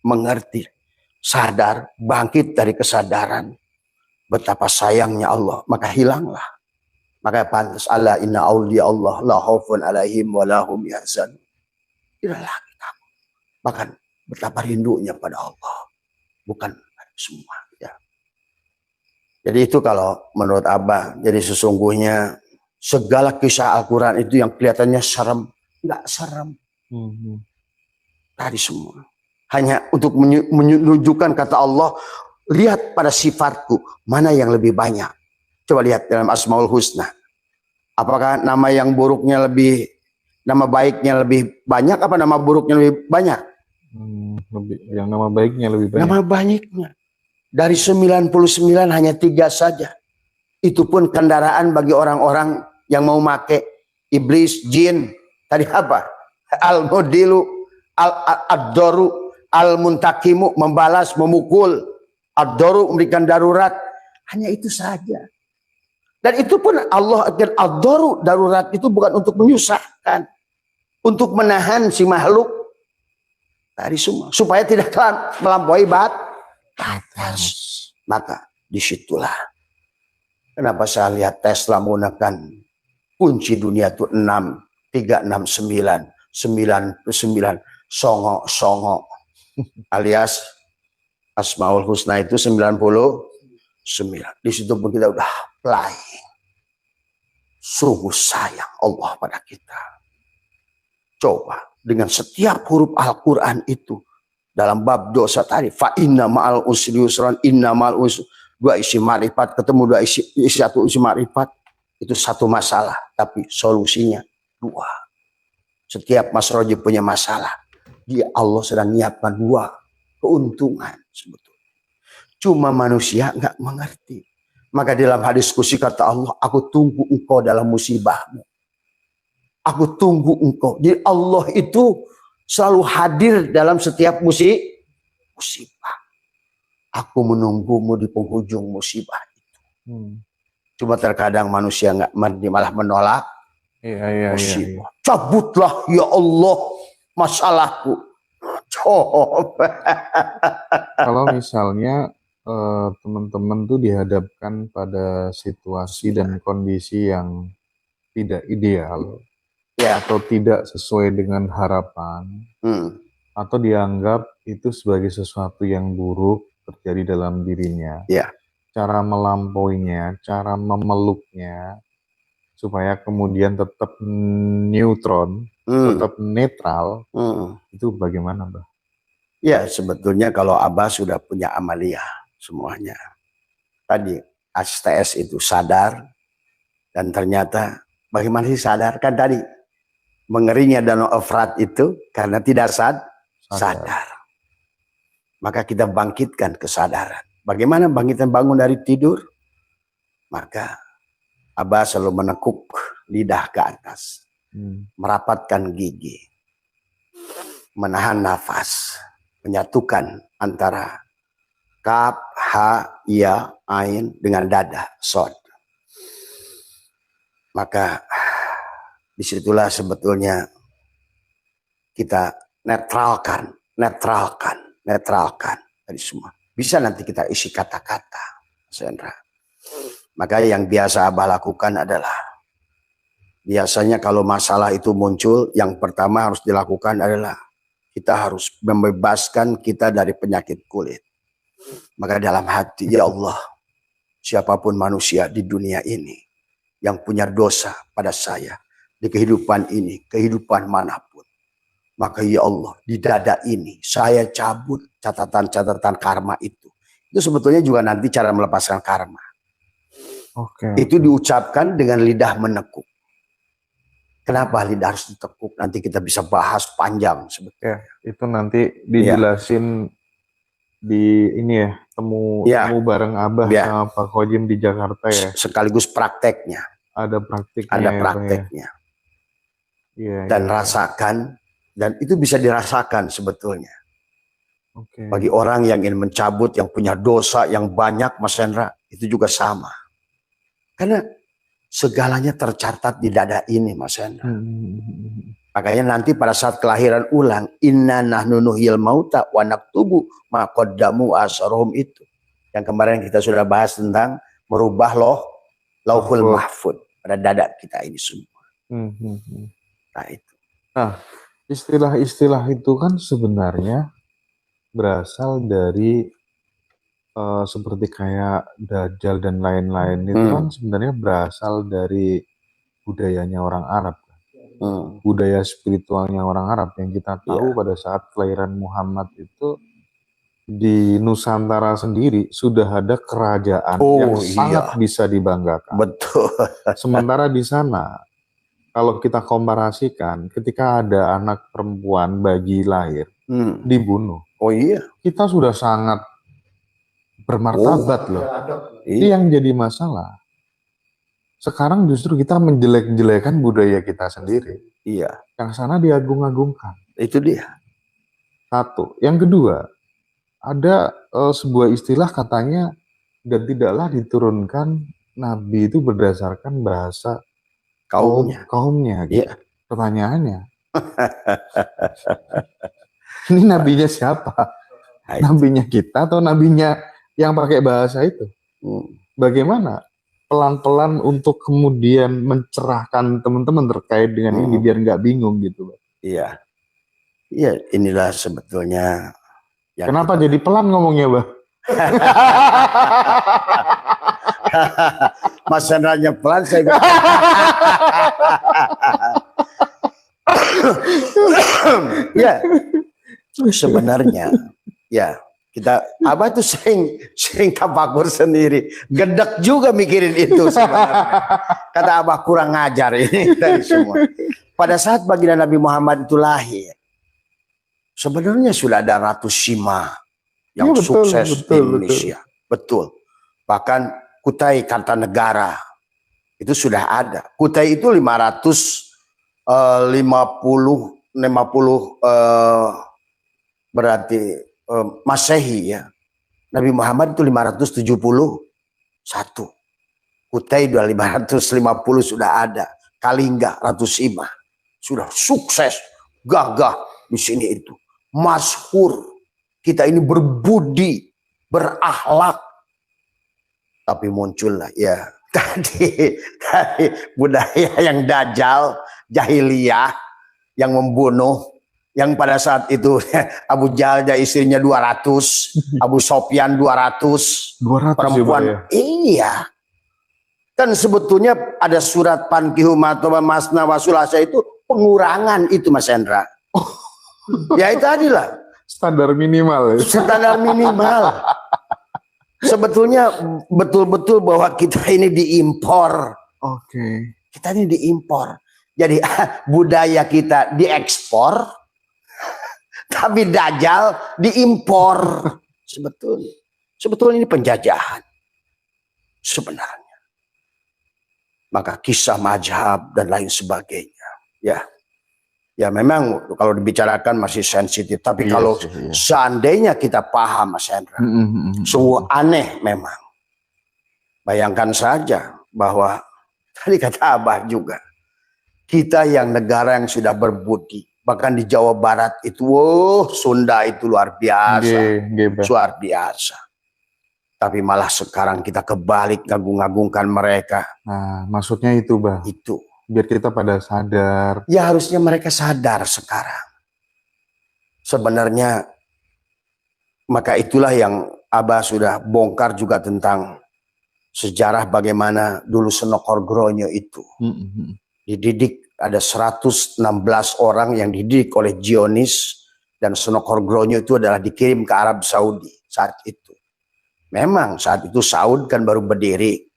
mengerti, sadar, bangkit dari kesadaran betapa sayangnya Allah, maka hilanglah. Maka pantas ala inna awliya Allah la khaufun alaihim wa lahum yahzanun. Tidak lagi takut. Bahkan betapa rindunya pada Allah, bukan semua. Ya. Jadi itu kalau menurut Abah, jadi sesungguhnya segala kisah Al-Quran itu yang kelihatannya serem, nggak serem. Tadi semua hanya untuk menunjukkan kata Allah, lihat pada sifatku mana yang lebih banyak. Coba lihat dalam Asmaul Husna, apakah nama yang buruknya lebih, nama baiknya lebih banyak apa nama buruknya lebih banyak? Yang nama baiknya lebih banyak. Nama baiknya dari 99 hanya 3 saja. Itu pun kendaraan bagi orang-orang yang mau make. Iblis, jin, tadi apa? Al-Mudilu, Ad-Doru, Al-Muntakimu, membalas, memukul. Ad-Doru, memberikan darurat. Hanya itu saja. Dan itu pun Allah akan Ad-Doru, darurat itu bukan untuk menyusahkan. Untuk menahan si makhluk. Tadi semua. Supaya tidak melampaui batas. Maka disitulah. Kenapa saya lihat Tesla menggunakan kunci dunia itu 6, 369, 99, songo. Alias Asmaul Husna itu 99. Di situ pun kita udah flying. Sungguh sayang Allah pada kita. Coba dengan setiap huruf Al-Quran itu dalam bab dosa tadi, fa inna ma'al usri yusran, inna ma'al usri, 2 isi ma'rifat ketemu 2 isi 1 isi ma'rifat, itu 1 masalah, tapi solusinya 2. Setiap Mas Roji punya masalah, dia Allah sedang menyiapkan 2 keuntungan sebetulnya. Cuma manusia nggak mengerti. Maka dalam hadis kursi kata Allah, aku tunggu engkau dalam musibahmu. Aku tunggu engkau. Jadi Allah itu selalu hadir dalam setiap musibah. Aku menunggumu di penghujung musibah itu. Cuma terkadang manusia nggak malah menolak musibah. Iya. Cabutlah ya Allah masalahku. Coba. Kalau misalnya teman-teman tuh dihadapkan pada situasi dan kondisi yang tidak ideal, ya, atau tidak sesuai dengan harapan, atau dianggap itu sebagai sesuatu yang buruk terjadi dalam dirinya, ya. Cara melampauinya, cara memeluknya, supaya kemudian tetap neutron, tetap netral, itu bagaimana, Mbah? Ya, sebetulnya kalau Abah sudah punya amaliyah semuanya. Tadi STS itu sadar, dan ternyata bagaimana sih sadar? Kan tadi mengerinya Danau Efrat itu karena tidak sadar. Maka kita bangkitkan kesadaran. Bagaimana bangkitan bangun dari tidur? Maka Abah selalu menekuk lidah ke atas, merapatkan gigi, menahan nafas, menyatukan antara kaf, ha, ya, ain dengan dada, sod. Maka disitulah sebetulnya kita netralkan dari semua. Bisa nanti kita isi kata-kata, Sendra. Maka yang biasa Abah lakukan adalah, biasanya kalau masalah itu muncul, yang pertama harus dilakukan adalah kita harus membebaskan kita dari penyakit kulit. Maka dalam hati, ya Allah, siapapun manusia di dunia ini yang punya dosa pada saya, di kehidupan ini, kehidupan manapun, maka ya Allah, di dada ini saya cabut catatan-catatan karma itu. Itu sebetulnya juga nanti cara melepaskan karma. Itu diucapkan dengan lidah menekuk. Kenapa lidah harus ditekuk? Nanti kita bisa bahas panjang sebetulnya. Itu nanti dijelasin di ini ya, temu bareng Abah sama Pak Khojim di Jakarta ya. Sekaligus prakteknya. Ada prakteknya. Ada prakteknya. Dan rasakan, dan itu bisa dirasakan sebetulnya. Bagi orang yang ingin mencabut, yang punya dosa yang banyak, Mas Hendra, itu juga sama. Karena segalanya tercatat di dada ini, Mas Hendra. Makanya nanti pada saat kelahiran ulang, inna nahnu nuhyil mauta wa naktubu ma qaddamu asarhum itu. Yang kemarin kita sudah bahas tentang merubah lauhul mahfud pada dada kita ini semua. Nah itu. Nah, istilah-istilah itu kan sebenarnya berasal dari seperti kayak Dajjal dan lain-lain itu kan sebenarnya berasal dari budayanya orang Arab. Budaya spiritualnya orang Arab yang kita tahu pada saat kelahiran Muhammad itu di Nusantara sendiri sudah ada kerajaan yang sangat bisa dibanggakan. Betul. Sementara di sana kalau kita komparasikan ketika ada anak perempuan bayi lahir dibunuh. Oh iya. Kita sudah sangat bermartabat loh. Ini yang jadi masalah. Sekarang justru kita menjelek-jelekan budaya kita sendiri. Iya. Yang sana diagung-agungkan. Itu dia. Satu. Yang kedua, ada sebuah istilah katanya, dan tidaklah diturunkan Nabi itu berdasarkan bahasa kaumnya. Gitu. Iya. Pertanyaannya, ini nabinya siapa? Nabinya kita atau nabinya yang pakai bahasa itu? Bagaimana pelan-pelan untuk kemudian mencerahkan teman-teman terkait dengan ini biar nggak bingung gitu, Pak? Iya, iya, inilah sebetulnya. Kenapa jadi pelan ngomongnya, Bang? Mas Hendra pelan, saya. Ya, sebenarnya, ya. Abah tuh sering tafakur sendiri, gedek juga mikirin itu sebenarnya. Kata Abah kurang ngajar ini dari semua. Pada saat baginda Nabi Muhammad itu lahir, sebenarnya sudah ada Ratu Sima yang sukses di Indonesia. Betul. Bahkan Kutai Kartanegara itu sudah ada. Kutai itu 550 berarti Masehi ya. Nabi Muhammad itu 571. Kutai 550 sudah ada. Kalingga, Ratu Sima sudah sukses, gagah di sini itu. Masyhur. Kita ini berbudi, berakhlak. Tapi muncullah ya tadi budaya yang dajjal, jahiliyah yang membunuh. Yang pada saat itu Abu Jahal istrinya 200, Abu Sofyan 200 perempuan. Ya? Iya. Kan sebetulnya ada surat Pankihu Matoba Masna Wasulasa itu pengurangan itu Mas Hendra. Ya itu adilah. Standar minimal. Ya? Standar minimal. Sebetulnya betul-betul bahwa kita ini diimpor. Oke. Kita ini diimpor. Jadi budaya kita diekspor. Tapi Dajjal diimpor. Sebetulnya ini penjajahan sebenarnya. Maka kisah mazhab dan lain sebagainya. Ya memang kalau dibicarakan masih sensitif. Tapi kalau seandainya kita paham Mas Hendra, sungguh aneh memang. Bayangkan saja bahwa tadi kata Abah juga, kita yang negara yang sudah berbudi. Bahkan di Jawa Barat itu, Sunda itu luar biasa. Luar biasa. Tapi malah sekarang kita kebalik ngagung-ngagungkan mereka. Nah, maksudnya itu, Bang. Itu. Biar kita pada sadar. Ya harusnya mereka sadar sekarang. Sebenarnya, maka itulah yang Abah sudah bongkar juga tentang sejarah bagaimana dulu Senokor Gronyo itu. Dididik. Ada 116 orang yang dididik oleh Zionis dan Senokor Gronyo itu adalah dikirim ke Arab Saudi saat itu. Memang saat itu Saud kan baru berdiri.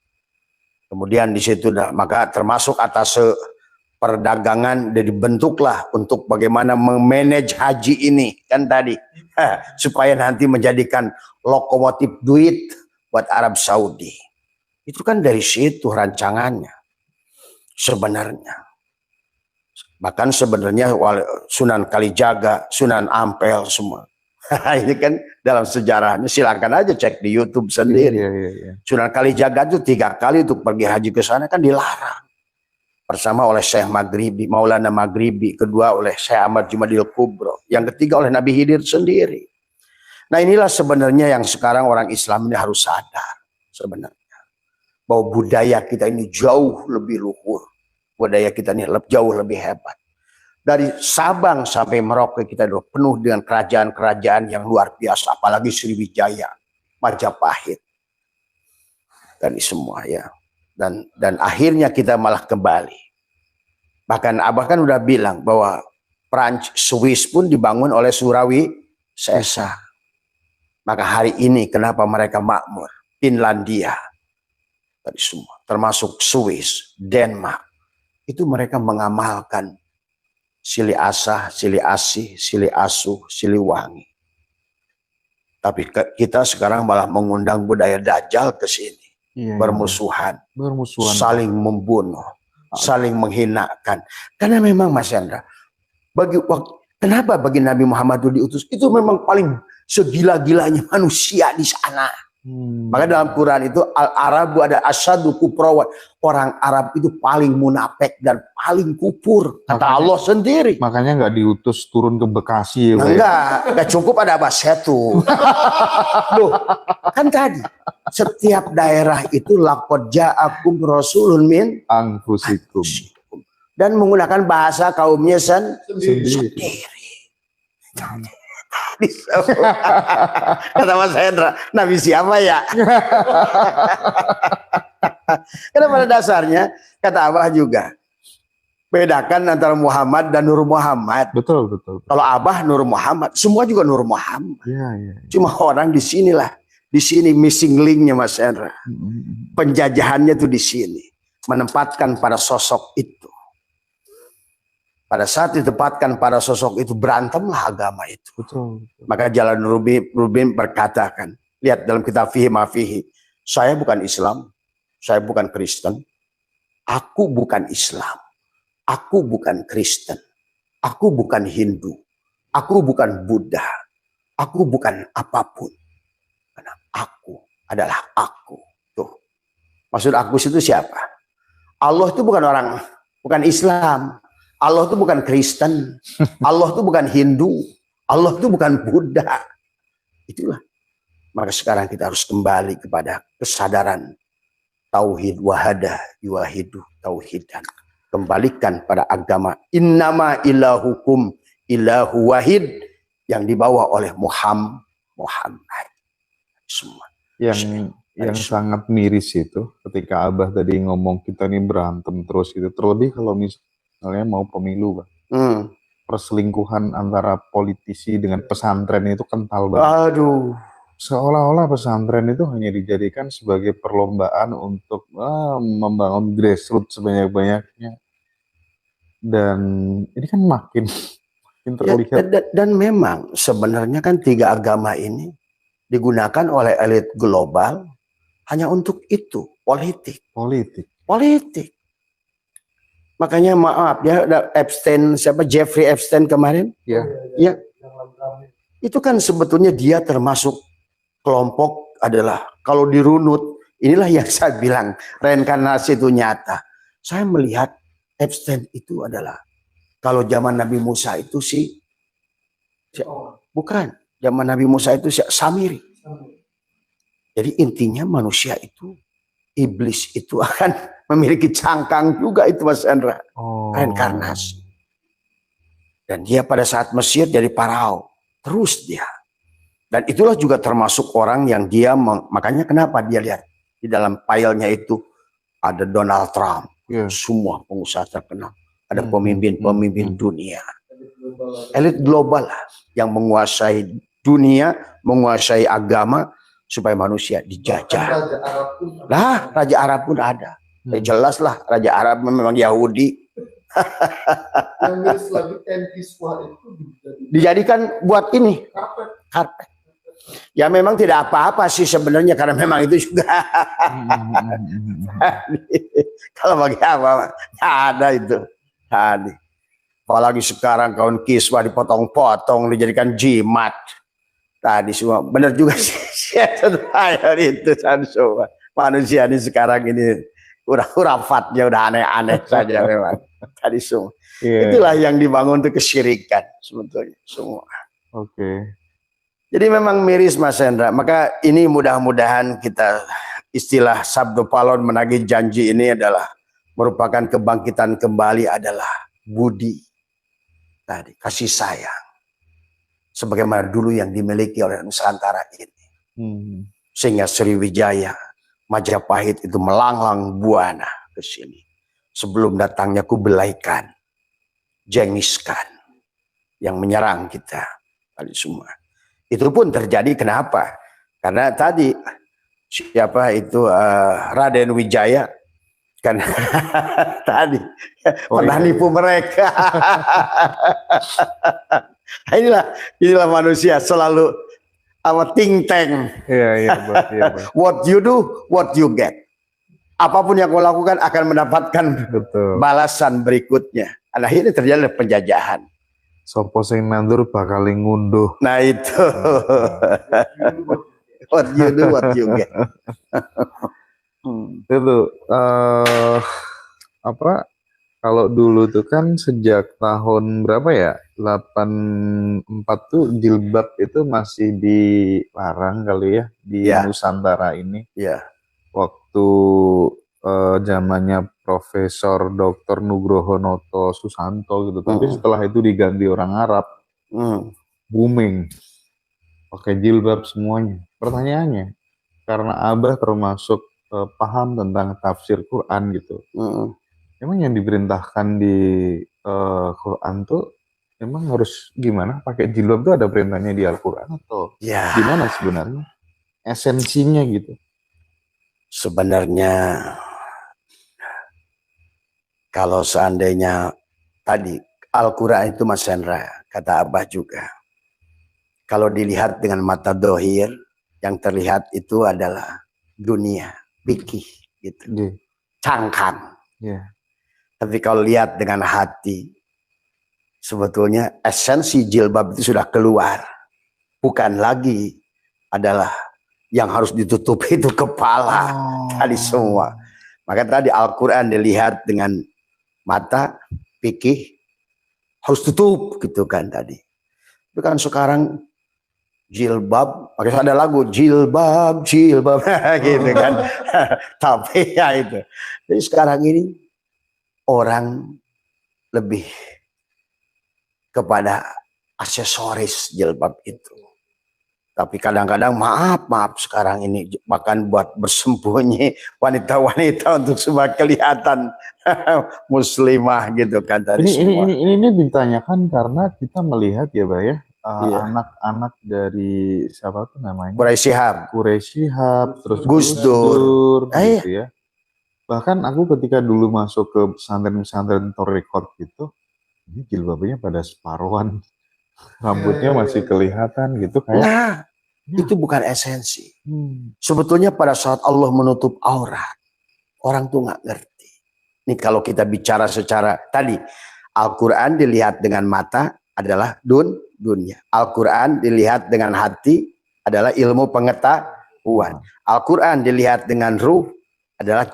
Kemudian di situ maka termasuk atas perdagangan dan dibentuklah untuk bagaimana memanage haji ini kan tadi supaya nanti menjadikan lokomotif duit buat Arab Saudi. Itu kan dari situ rancangannya sebenarnya. Bahkan sebenarnya Sunan Kalijaga, Sunan Ampel semua. Ini kan dalam sejarahnya silakan aja cek di YouTube sendiri. Sunan Kalijaga itu 3 kali untuk pergi haji ke sana kan dilarang. Pertama oleh Syekh Maghribi, Maulana Maghribi, kedua oleh Syekh Ahmad Jumadil Kubro, yang ketiga oleh Nabi Khidir sendiri. Nah inilah sebenarnya yang sekarang orang Islam ini harus sadar sebenarnya, bahwa budaya kita ini jauh lebih luhur, budaya kita ini jauh lebih hebat. Dari Sabang sampai Merauke kita dulu penuh dengan kerajaan-kerajaan yang luar biasa, apalagi Sriwijaya, Majapahit, dan semua ya. Dan akhirnya kita malah kembali. Bahkan Abah kan udah bilang bahwa Prancis, Swiss pun dibangun oleh Surawi Sesa. Maka hari ini kenapa mereka makmur? Finlandia, tadi semua, termasuk Swiss, Denmark, itu mereka mengamalkan Sili Asah, Sili Asih, Sili Asuh, Sili Wangi. Tapi kita sekarang malah mengundang budaya Dajjal ke sini. Bermusuhan, saling membunuh, saling menghinakan. Karena memang Mas Hendra, kenapa bagi Nabi Muhammad itu diutus? Itu memang paling segila-gilanya manusia di sana. Maka dalam Quran itu Al-Arabu ada asyadu kuprawan. Orang Arab itu paling munafik dan paling kupur. Kata Allah sendiri. Makanya nggak diutus turun ke Bekasi. Enggak cukup ada Basetu. Loh, kan tadi setiap daerah itu laqad ja'akum rasulun min anfusikum. Dan menggunakan bahasa kaumnya sendiri. Kata Mas Hendra, Nabi siapa ya? Karena pada dasarnya kata Abah juga, bedakan antara Muhammad dan Nur Muhammad. Betul. Kalau Abah Nur Muhammad, semua juga Nur Muhammad. Ya. Cuma orang di sini missing linknya Mas Hendra. Penjajahannya tuh di sini, menempatkan pada sosok itu. Pada saat ditempatkan pada sosok itu, berantemlah agama itu. Betul. Maka Jalan Rubin berkatakan, lihat dalam kitab Fihi Mafihi, saya bukan Islam, saya bukan Kristen, aku bukan Islam, aku bukan Kristen, aku bukan Hindu, aku bukan Buddha, aku bukan apapun. Karena aku adalah aku. Tuh. Maksud aku itu siapa? Allah itu bukan Islam. Allah itu bukan Kristen, Allah itu bukan Hindu, Allah itu bukan Buddha. Itulah. Maka sekarang kita harus kembali kepada kesadaran tauhid wahadah yuwahidu tauhidan. Kembalikan pada agama innama ilahukum ilahu wahid yang dibawa oleh Muhammad. Semua. Yang sangat miris itu ketika Abah tadi ngomong kita ini berantem terus gitu. Terlebih kalau misalnya mau pemilu, Bang. Perselingkuhan antara politisi dengan pesantren itu kental banget. Aduh. Seolah-olah pesantren itu hanya dijadikan sebagai perlombaan untuk membangun grassroots sebanyak-banyaknya. Dan ini kan makin terlihat. Dan memang sebenarnya kan tiga agama ini digunakan oleh elit global hanya untuk itu, politik. Makanya maaf ya, Jeffrey Epstein kemarin, ya, itu kan sebetulnya dia termasuk kelompok adalah kalau dirunut, inilah yang saya bilang reinkarnasi itu nyata. Saya melihat Epstein itu adalah kalau zaman Nabi Musa itu bukan zaman Nabi Musa itu Samiri. Jadi intinya manusia itu, iblis itu akan memiliki cangkang juga itu Mas Hendra. Reinkarnasi. Dan dia pada saat Mesir jadi Farao. Terus dia. Dan itulah juga termasuk orang yang dia, makanya kenapa dia lihat di dalam filenya itu ada Donald Trump. Semua pengusaha terkenal. Ada pemimpin-pemimpin dunia. Elit global lah yang menguasai dunia, menguasai agama supaya manusia dijajah. Raja Arab pun ada. Jelas lah Raja Arab memang Yahudi. Dijadikan buat ini karpet. Ya memang tidak apa-apa sih sebenarnya karena memang itu juga. Kalau bagi apa? Ada itu. Tadi. Apalagi sekarang kawan kiswah dipotong-potong dijadikan jimat. Tadi semua benar juga sih. Itu semua. Manusia ini sekarang ini udah hurafatnya udah aneh-aneh saja memang tadi semua. Iya. Itulah yang dibangun untuk kesyirikan sebetulnya semua. Oke. Jadi memang miris Mas Hendra. Maka ini mudah-mudahan kita istilah sabdo palon menagih janji ini adalah merupakan kebangkitan kembali adalah budi tadi, kasih sayang sebagaimana dulu yang dimiliki oleh Nusantara ini. Sehingga Sriwijaya, Majapahit itu melanglang buana ke sini. Sebelum datangnya Kublai Khan, Genghis Khan yang menyerang kita tadi semua. Itu pun terjadi kenapa? Karena tadi siapa itu Raden Wijaya kan tadi pernah nipu mereka. inilah manusia selalu think tank. Iya. What you do, what you get. Apapun yang kau lakukan akan mendapatkan balasan berikutnya. Nah ini terjadi penjajahan. Sopo sing nandur bakal ngunduh. Nah itu. What you do, what you get. Itu kalau dulu tuh kan sejak tahun berapa ya? 84 tuh jilbab itu masih dilarang kali ya di Nusantara ini. Iya. Waktu zamannya Profesor Dr. Nugroho Noto Susanto gitu. Tapi setelah itu diganti orang Arab. Booming. Pakai jilbab semuanya. Pertanyaannya, karena Abah termasuk paham tentang tafsir Quran gitu. Emang yang diperintahkan di Quran tuh emang harus gimana? Pakai jilbab tuh ada perintahnya di Al-Quran atau gimana sebenarnya? Esensinya gitu. Sebenarnya kalau seandainya tadi Al-Quran itu Mas Hendra, kata Abah juga. Kalau dilihat dengan mata dohir, yang terlihat itu adalah dunia, fikih gitu. Cangkang. Tapi kalau lihat dengan hati, sebetulnya esensi jilbab itu sudah keluar. Bukan lagi adalah yang harus ditutupi itu kepala tadi semua. Maka tadi Al-Quran dilihat dengan mata, fikih, harus tutup gitu kan tadi. Itu kan sekarang jilbab, makanya ada lagu jilbab gitu kan. Tapi ya itu. Jadi sekarang ini orang lebih kepada aksesoris jilbab itu. Tapi kadang-kadang maaf sekarang ini bahkan buat bersembunyi wanita-wanita untuk semua kelihatan muslimah gitu kan tadi semua. Ini ditanyakan karena kita melihat ya Mbak ya, anak-anak dari siapa tuh namanya? Quraisy Shihab, terus Gus Dur gitu ya. Bahkan aku ketika dulu masuk ke pesantren-pesantren Torikot gitu, ini jilbabnya pada separuhan, rambutnya masih kelihatan gitu kayak. Itu bukan esensi. Sebetulnya pada saat Allah menutup aurat, orang tuh nggak ngerti. Ini kalau kita bicara secara tadi, Al-Quran dilihat dengan mata adalah dunia. Al-Quran dilihat dengan hati adalah ilmu pengetahuan. Al-Quran dilihat dengan ruh adalah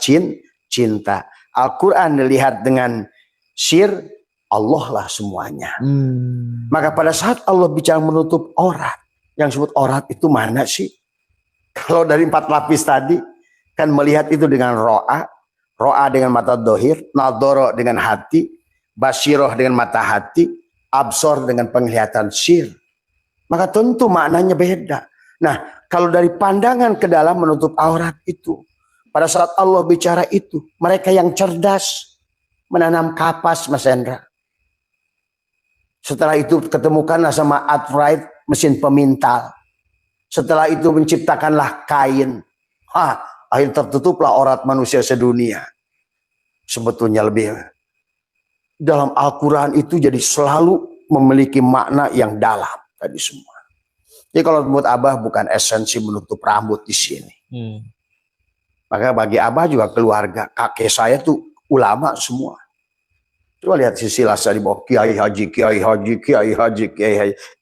cinta. Al-Quran dilihat dengan sir, Allah lah semuanya. Maka pada saat Allah bicara menutup aurat, yang disebut aurat itu mana sih? Kalau dari 4 lapis tadi, kan melihat itu dengan ro'a dengan mata dohir, nadoro dengan hati, basiroh dengan mata hati, absor dengan penglihatan sir. Maka tentu maknanya beda. Nah, kalau dari pandangan ke dalam menutup aurat itu, pada saat Allah bicara itu, mereka yang cerdas menanam kapas, Mas Hendra. Setelah itu ketemukanlah sama Arthright, mesin pemintal. Setelah itu menciptakanlah kain. Akhirnya tertutuplah aurat manusia sedunia. Sebetulnya lebih dalam Al-Quran itu jadi selalu memiliki makna yang dalam tadi semua. Jadi kalau menurut Abah bukan esensi menutup rambut di sini. Maka bagi Abah juga keluarga, kakek saya tuh ulama semua. Coba lihat silsilah di bawah Kiai Haji.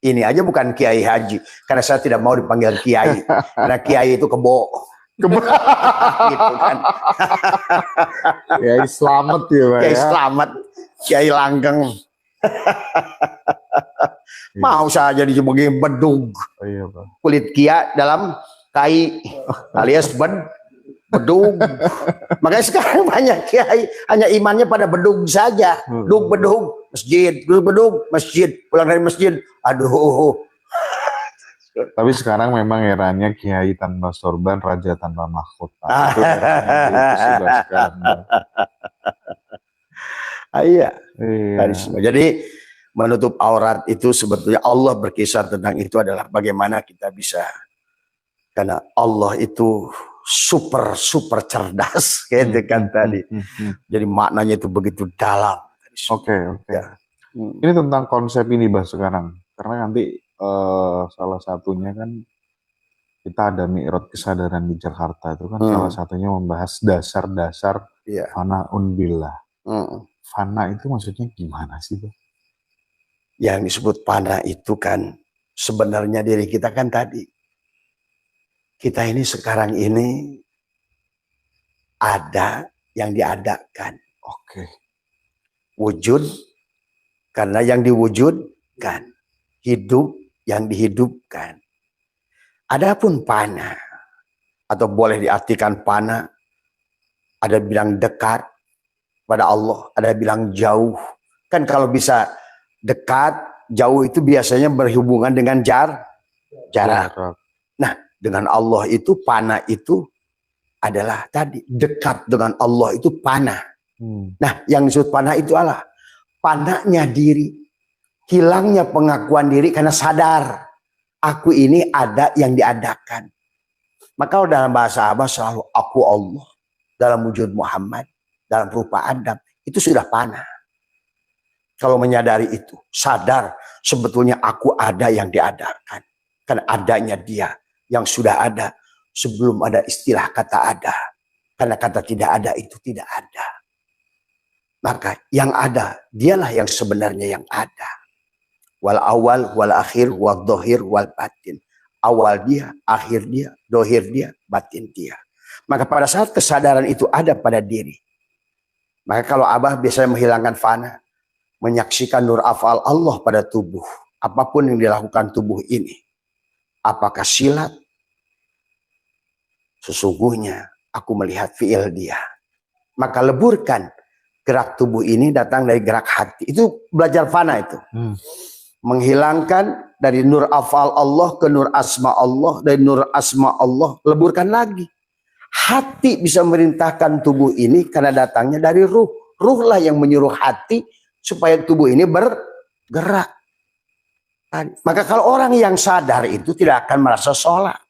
Ini aja bukan Kiai Haji. Karena saya tidak mau dipanggil Kiai. Karena Kiai itu kebo. gitu kan. Kiai Slamet ya Pak Kiai ya. Slamet, Kiai Langgeng. Mau saja dijebagi bedug. Oh, iya Pak. Kulit kia dalam kai alias bedug. Makanya sekarang banyak kiai hanya imannya pada bedug saja. Bedug masjid, pulang dari masjid. Aduh. Tapi sekarang memang eranya kiai tanpa sorban, raja tanpa mahkota. Itu sudah sekarang. Iya. Iya. Jadi menutup aurat itu sebetulnya Allah berkisah tentang itu adalah bagaimana kita bisa, karena Allah itu super cerdas gitu kan tadi. Jadi maknanya itu begitu dalam. Oke. Ya. Ini tentang konsep ini Bah sekarang, karena nanti salah satunya kan kita ada Mi'raj kesadaran di Jakarta itu kan salah satunya membahas dasar-dasar fana billah. Fana itu maksudnya gimana sih Bah? Yang disebut fana itu kan sebenarnya diri kita kan tadi. Kita ini sekarang ini ada yang diadakan. Oke. Wujud karena yang diwujudkan. Hidup yang dihidupkan. Adapun fana atau boleh diartikan fana, ada bilang dekat pada Allah, ada bilang jauh. Kan kalau bisa dekat, jauh itu biasanya berhubungan dengan jarak. Nah, dengan Allah itu fana itu adalah tadi dekat dengan Allah itu fana. Nah, yang disebut fana itu adalah fananya diri. Hilangnya pengakuan diri karena sadar aku ini ada yang diadakan. Maka dalam bahasa Arab selalu aku Allah, dalam wujud Muhammad, dalam rupa Adam, itu sudah fana. Kalau menyadari itu, sadar sebetulnya aku ada yang diadakan. Karena adanya dia yang sudah ada sebelum ada istilah kata ada. Karena kata tidak ada itu tidak ada. Maka yang ada, dialah yang sebenarnya yang ada. Wal awal, wal akhir, wal dohir, wal batin. Awal dia, akhir dia, dohir dia, batin dia. Maka pada saat kesadaran itu ada pada diri. Maka kalau Abah biasanya menghilangkan fana, menyaksikan nur afal Allah pada tubuh. Apapun yang dilakukan tubuh ini. Apakah silat? Sesungguhnya aku melihat fi'il dia. Maka leburkan gerak tubuh ini datang dari gerak hati. Itu belajar fana itu. Menghilangkan dari nur afal Allah ke nur asma Allah, dari nur asma Allah leburkan lagi. Hati bisa merintahkan tubuh ini karena datangnya dari ruh. Ruhlah yang menyuruh hati supaya tubuh ini bergerak. Maka kalau orang yang sadar itu tidak akan merasa sholat.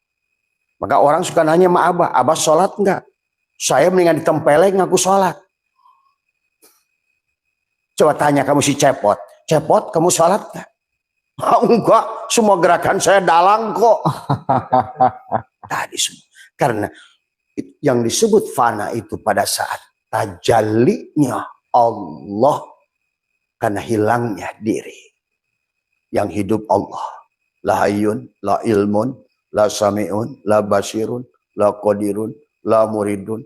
Maka orang suka nanya sama Abah sholat enggak? Saya mendingan ditempeleng ngaku sholat. Coba tanya kamu si Cepot, kamu sholat enggak? Enggak, semua gerakan saya dalang kok. Tadi semua. Karena yang disebut fana itu pada saat tajallinya Allah. Karena hilangnya diri. Yang hidup Allah. La hayyun, la ilmun, la sami'un, la basirun, la qadirun, la muridun,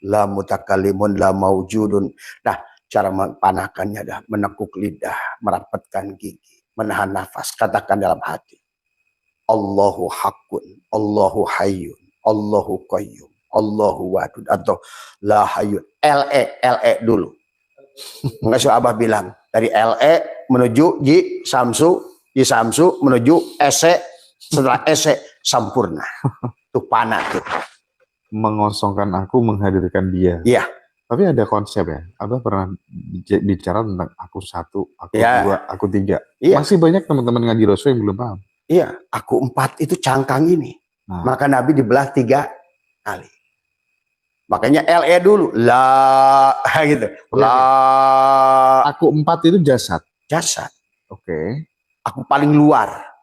la mutakalimun, la maujudun. Nah, cara memanahkannya adalah menekuk lidah, merapatkan gigi. Menahan nafas, katakan dalam hati. Allahu haqqun, Allahu hayyun, Allahu qayyum, Allahu wadud. Atau la hayyun. LE dulu. Enggak usah Abah bilang. Dari LE menuju Ji Samsu menuju Ese. Setelah Ese sampurna. Itu fana tuh. Mengosongkan aku, menghadirkan dia. Iya. Tapi ada konsep ya, Abah pernah bicara tentang aku satu, aku dua, aku tiga. Iya. Masih banyak teman-teman ngaji Rasul yang belum paham. Iya, aku empat itu cangkang ini. Maka Nabi dibelah 3 kali. Makanya LE dulu, la gitu. La. Aku empat itu jasad. Jasad. Oke. Aku paling luar.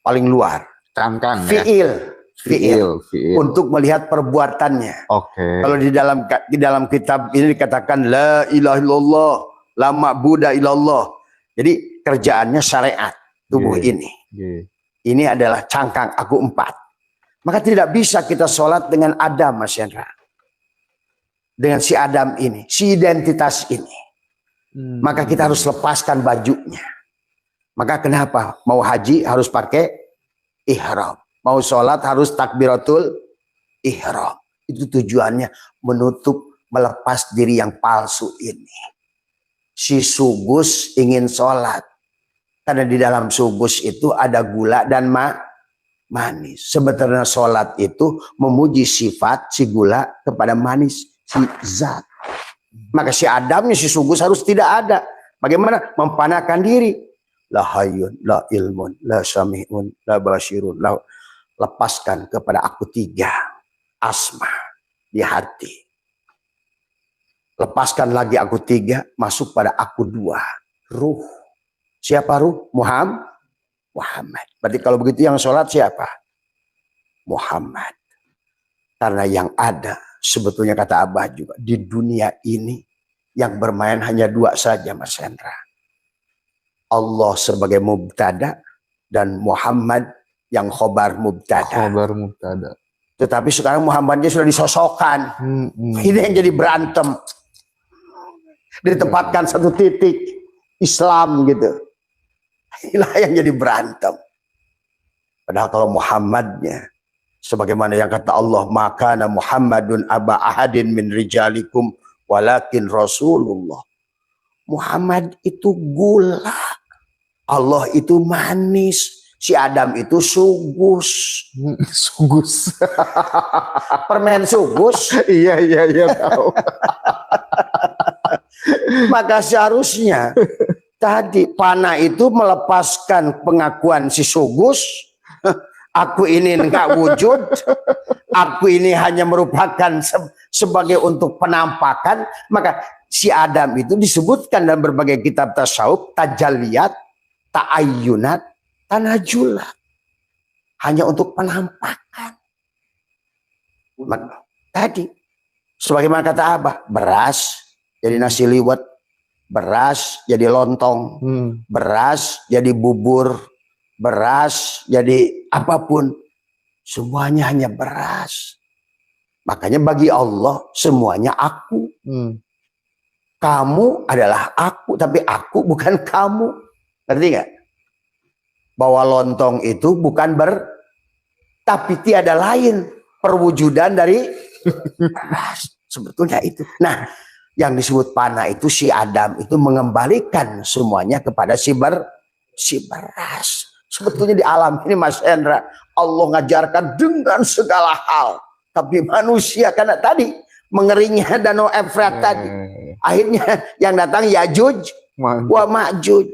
Paling luar. Cangkang Fi'il. Untuk melihat perbuatannya. Oke. Kalau di dalam kitab ini dikatakan la ilaha illallah, la ma'budu illallah. Jadi kerjaannya syariat tubuh ini. Ini adalah cangkang aku 4. Maka tidak bisa kita sholat dengan Adam, Mas Hendra. Dengan si Adam ini, si identitas ini. Maka kita harus lepaskan bajunya. Maka kenapa? Mau haji harus pakai ihram. Mau sholat harus takbiratul ihram. Itu tujuannya menutup, melepas diri yang palsu ini. Si sugus ingin sholat. Karena di dalam sugus itu ada gula dan manis. Sebetulnya sholat itu memuji sifat si gula kepada manis, si zat. Maka si Adamnya, si sugus harus tidak ada. Bagaimana? Mempanakan diri. La hayyun, la ilmun, la sami'un, la basirun. Lepaskan kepada aku 3. Asma di hati. Lepaskan lagi aku 3, masuk pada aku 2. Ruh. Siapa ruh? Muhammad. Berarti kalau begitu yang sholat siapa? Muhammad. Karena yang ada, sebetulnya kata Abah juga, di dunia ini yang bermain hanya 2 saja, Mas Hendra. Allah sebagai mubtada dan Muhammad yang khobar mubtada. Tetapi sekarang Muhammadnya sudah disosokkan. Ini yang jadi berantem. Ditempatkan satu titik Islam gitu. Inilah yang jadi berantem. Padahal kalau Muhammadnya, sebagaimana yang kata Allah, maka Muhammadun aba ahadin min rijalikum walakin Rasulullah. Muhammad itu gula, Allah itu manis, si Adam itu sugus. Permen sugus. Iya tahu. Maka seharusnya tadi panah itu melepaskan pengakuan si sugus. Aku ini enggak wujud. Aku ini hanya merupakan sebagai untuk penampakan. Maka si Adam itu disebutkan dalam berbagai kitab tasawuf, tajalliyat, ta'ayyunat, tanajulat. Hanya untuk penampakan. Tadi, sebagaimana kata Abah, beras jadi nasi liwet, beras jadi lontong, beras jadi bubur, beras jadi apapun. Semuanya hanya beras. Makanya bagi Allah semuanya aku. Kamu adalah aku, tapi aku bukan kamu. Ngerti nggak? Bahwa lontong itu bukan tapi tiada lain perwujudan dari beras. Sebetulnya itu. Nah, yang disebut panah itu si Adam itu mengembalikan semuanya kepada si beras. Sebetulnya di alam ini, Mas Hendra, Allah ngajarkan dengan segala hal. Tapi manusia karena tadi mengeringnya danau Efrat tadi. Akhirnya yang datang Yajuj wa Majuj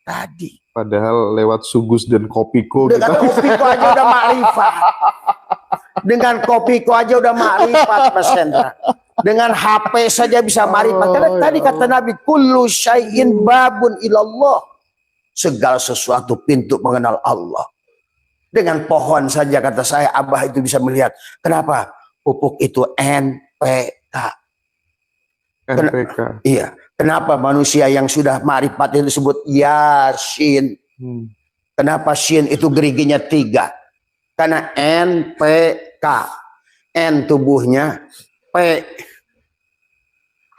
tadi. Padahal lewat sugus dan kopiko. Dengan kopiko aja udah makrifat. Dengan kopiko aja udah makrifat, Mas Hendra. Dengan HP saja bisa makrifat. Karena tadi kata Nabi, kullu syai'in babun ilallah. Segala sesuatu pintu mengenal Allah. Dengan pohon saja kata saya, Abah itu bisa melihat. Kenapa? Pupuk itu NPK. Iya. Kenapa manusia yang sudah makrifat itu disebut Yasin? Kenapa Shin itu geriginya 3? Karena NPK. N tubuhnya, P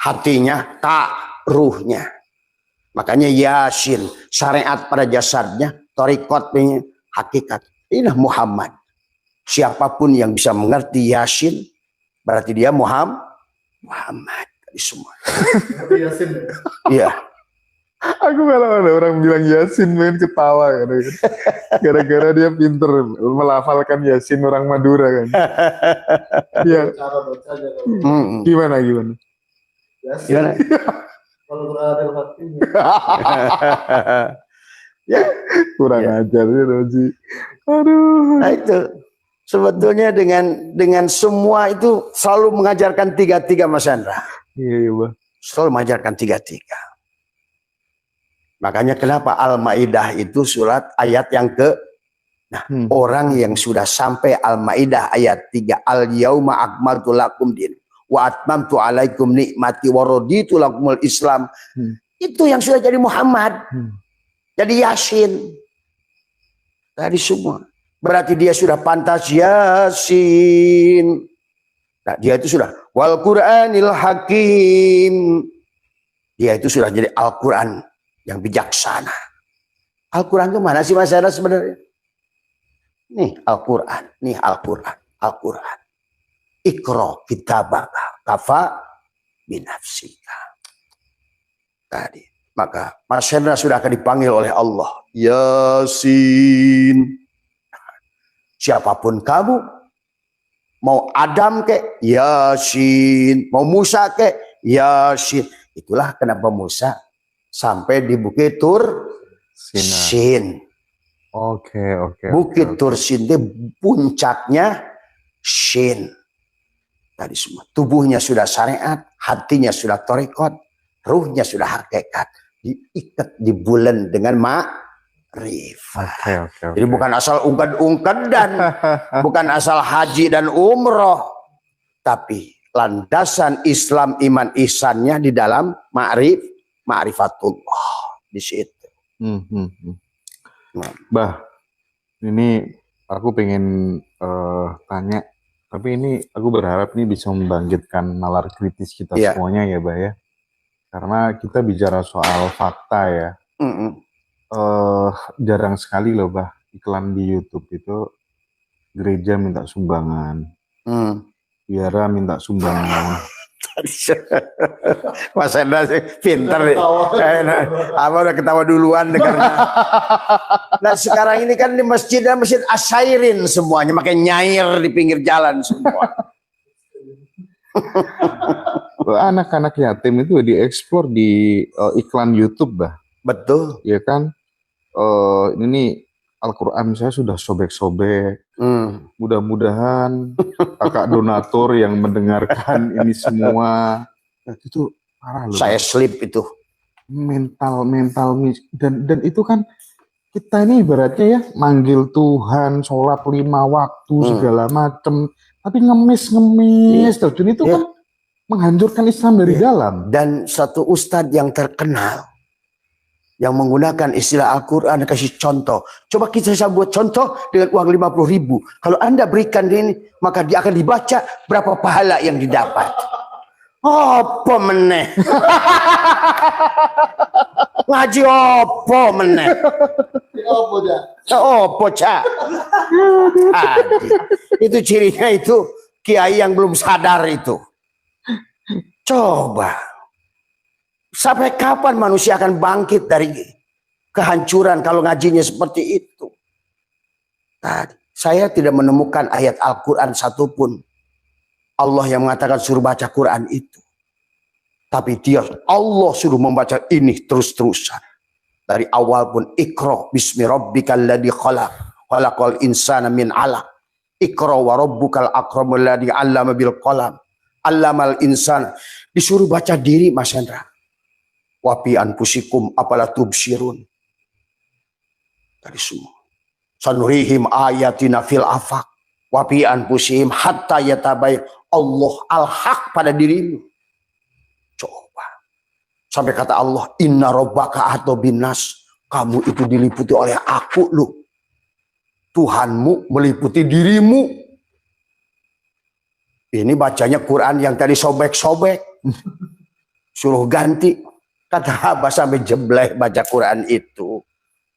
hatinya, K ruhnya. Makanya Yasin, syariat pada jasadnya, torikotnya, hakikat. Inilah Muhammad. Siapapun yang bisa mengerti Yasin, berarti dia Muhammad. Semua. Yasin. Iya. Aku kalau ada orang bilang Yasin main ketawa kan. Gara-gara dia pinter melafalkan Yasin orang Madura kan. Iya. Gimana? Yasin. Gimana? Kalau berada dalam hatinya. Ya, kurang ajar ya Roji. Aduh. Nah itu sebetulnya dengan semua itu selalu mengajarkan 3 Mas Hendra. Iya, Bang. Selalu mengajarkan 3. Makanya kenapa Al-Maidah itu surat ayat yang orang yang sudah sampai Al-Maidah ayat 3, al-yauma akmaltu lakum din wa atmamtu alaikum nikmati wa raditu lakumul Islam. Itu yang sudah jadi Muhammad. Jadi Yasin. Dari semua. berarti dia sudah pantas Yasin. Nah, dia itu sudah wal Qur'anil Hakim. Dia itu sudah jadi Al-Quran yang bijaksana. Al-Quran itu mana sih Mas Hera sebenarnya? Nih Al-Quran, nih Al-Quran, Al-Quran. Iqra kitabaka kafa binafsika. Tadi. Maka Mas Hendra sudah akan dipanggil oleh Allah. Yasin. Siapapun kamu, mau Adam kek, Yasin. Mau Musa kek, Yasin. Itulah kenapa Musa sampai di Bukit Tursin. Oke. Bukit Tursin itu puncaknya Shin. Tadi semua. Tubuhnya sudah syariat, hatinya sudah torikot, ruhnya sudah hakikat. Diikat di bulan dengan ma'rifah. Oke. Jadi bukan asal ungkad-ungkad dan bukan asal haji dan umroh. Tapi landasan Islam iman ihsannya di dalam ma'rifatullah di situ. Bah, ini aku pengen tanya, tapi ini aku berharap ini bisa membangkitkan nalar kritis kita semuanya ya, Bah ya. Karena kita bicara soal fakta ya. Jarang sekali loh, Bah, iklan di YouTube itu gereja minta sumbangan. Biara minta sumbangan. Mas Hendra sih pinter nih. Apa udah ketawa duluan dengarnya. Nah sekarang ini kan di masjid Asyairin semuanya, makanya nyair di pinggir jalan semua. Anak-anak yatim itu diekspor di iklan YouTube, Bah. Betul. Ya kan? Ini Al-Quran saya sudah sobek-sobek. Mudah-mudahan kakak donatur yang mendengarkan ini semua itu parah loh. Saya slip itu. Mental dan itu kan kita ini ibaratnya ya manggil Tuhan, sholat 5 waktu segala macem, tapi ngemis terus itu kan menghancurkan Islam dari dalam. Dan satu ustadz yang terkenal yang menggunakan istilah Al-Quran kasih contoh. Coba kita buat contoh dengan uang 50.000. Kalau Anda berikan ini, maka dia akan dibaca berapa pahala yang didapat. Apa meneh? Ngaji apa meneh? Apa cak? Itu cirinya itu kiai yang belum sadar itu. Coba. Sampai kapan manusia akan bangkit dari kehancuran kalau ngajinya seperti itu? Tadi, saya tidak menemukan ayat Al-Quran satupun Allah yang mengatakan suruh baca Quran itu. Tapi Allah suruh membaca ini terus-terusan. Dari awal pun Iqra bismi rabbikal ladzi khalaq khalaqal insana min 'alaq. Iqra wa rabbukal akramul ladzi 'allama bil qalam 'allamal insana. Disuruh baca diri Mas Hendra. Wa fi anfusikum apala tubsirun. Tadi semua. Sanurihim ayatina fil afaq wa fi anfusihim hatta yatabayyan Allah al-haq pada dirimu. Coba. Sampai kata Allah, inna rabbaka atau binas. Kamu itu diliputi oleh aku lu. Tuhanmu meliputi dirimu. Ini bacanya Quran yang tadi sobek-sobek. Suruh ganti. Kata Abah sampai jebleh baca Quran itu.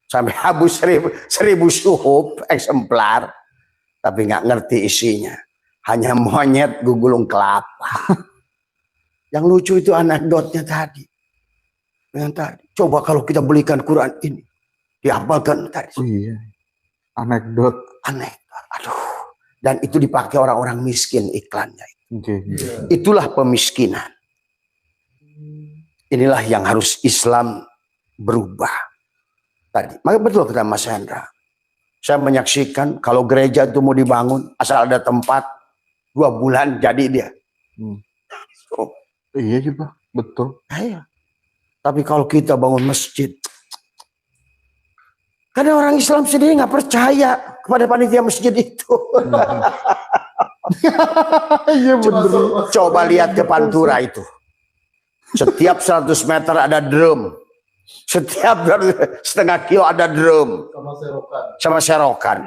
Sampai habis 1000 suhuf eksemplar. Tapi nggak ngerti isinya. Hanya monyet gugulung kelapa. Yang lucu itu anekdotnya tadi. Yang tadi. Coba kalau kita belikan Quran ini. Dihafalkan tadi. Oh iya. Anekdot. Aduh. Dan itu dipakai orang-orang miskin iklannya. Itulah pemiskinan. Inilah yang harus Islam berubah. Tadi, maka betul kata Mas Hendra. Saya menyaksikan kalau gereja itu mau dibangun, asal ada tempat, 2 bulan jadi dia. Iya sih Pak, betul. Iya. Tapi kalau kita bangun masjid, karena orang Islam sendiri nggak percaya kepada panitia masjid itu. Iya bener. Coba lihat ke Pantura itu. Setiap 100 meter ada drum. Setiap setengah kilo ada drum Sama serokan. sama serokan.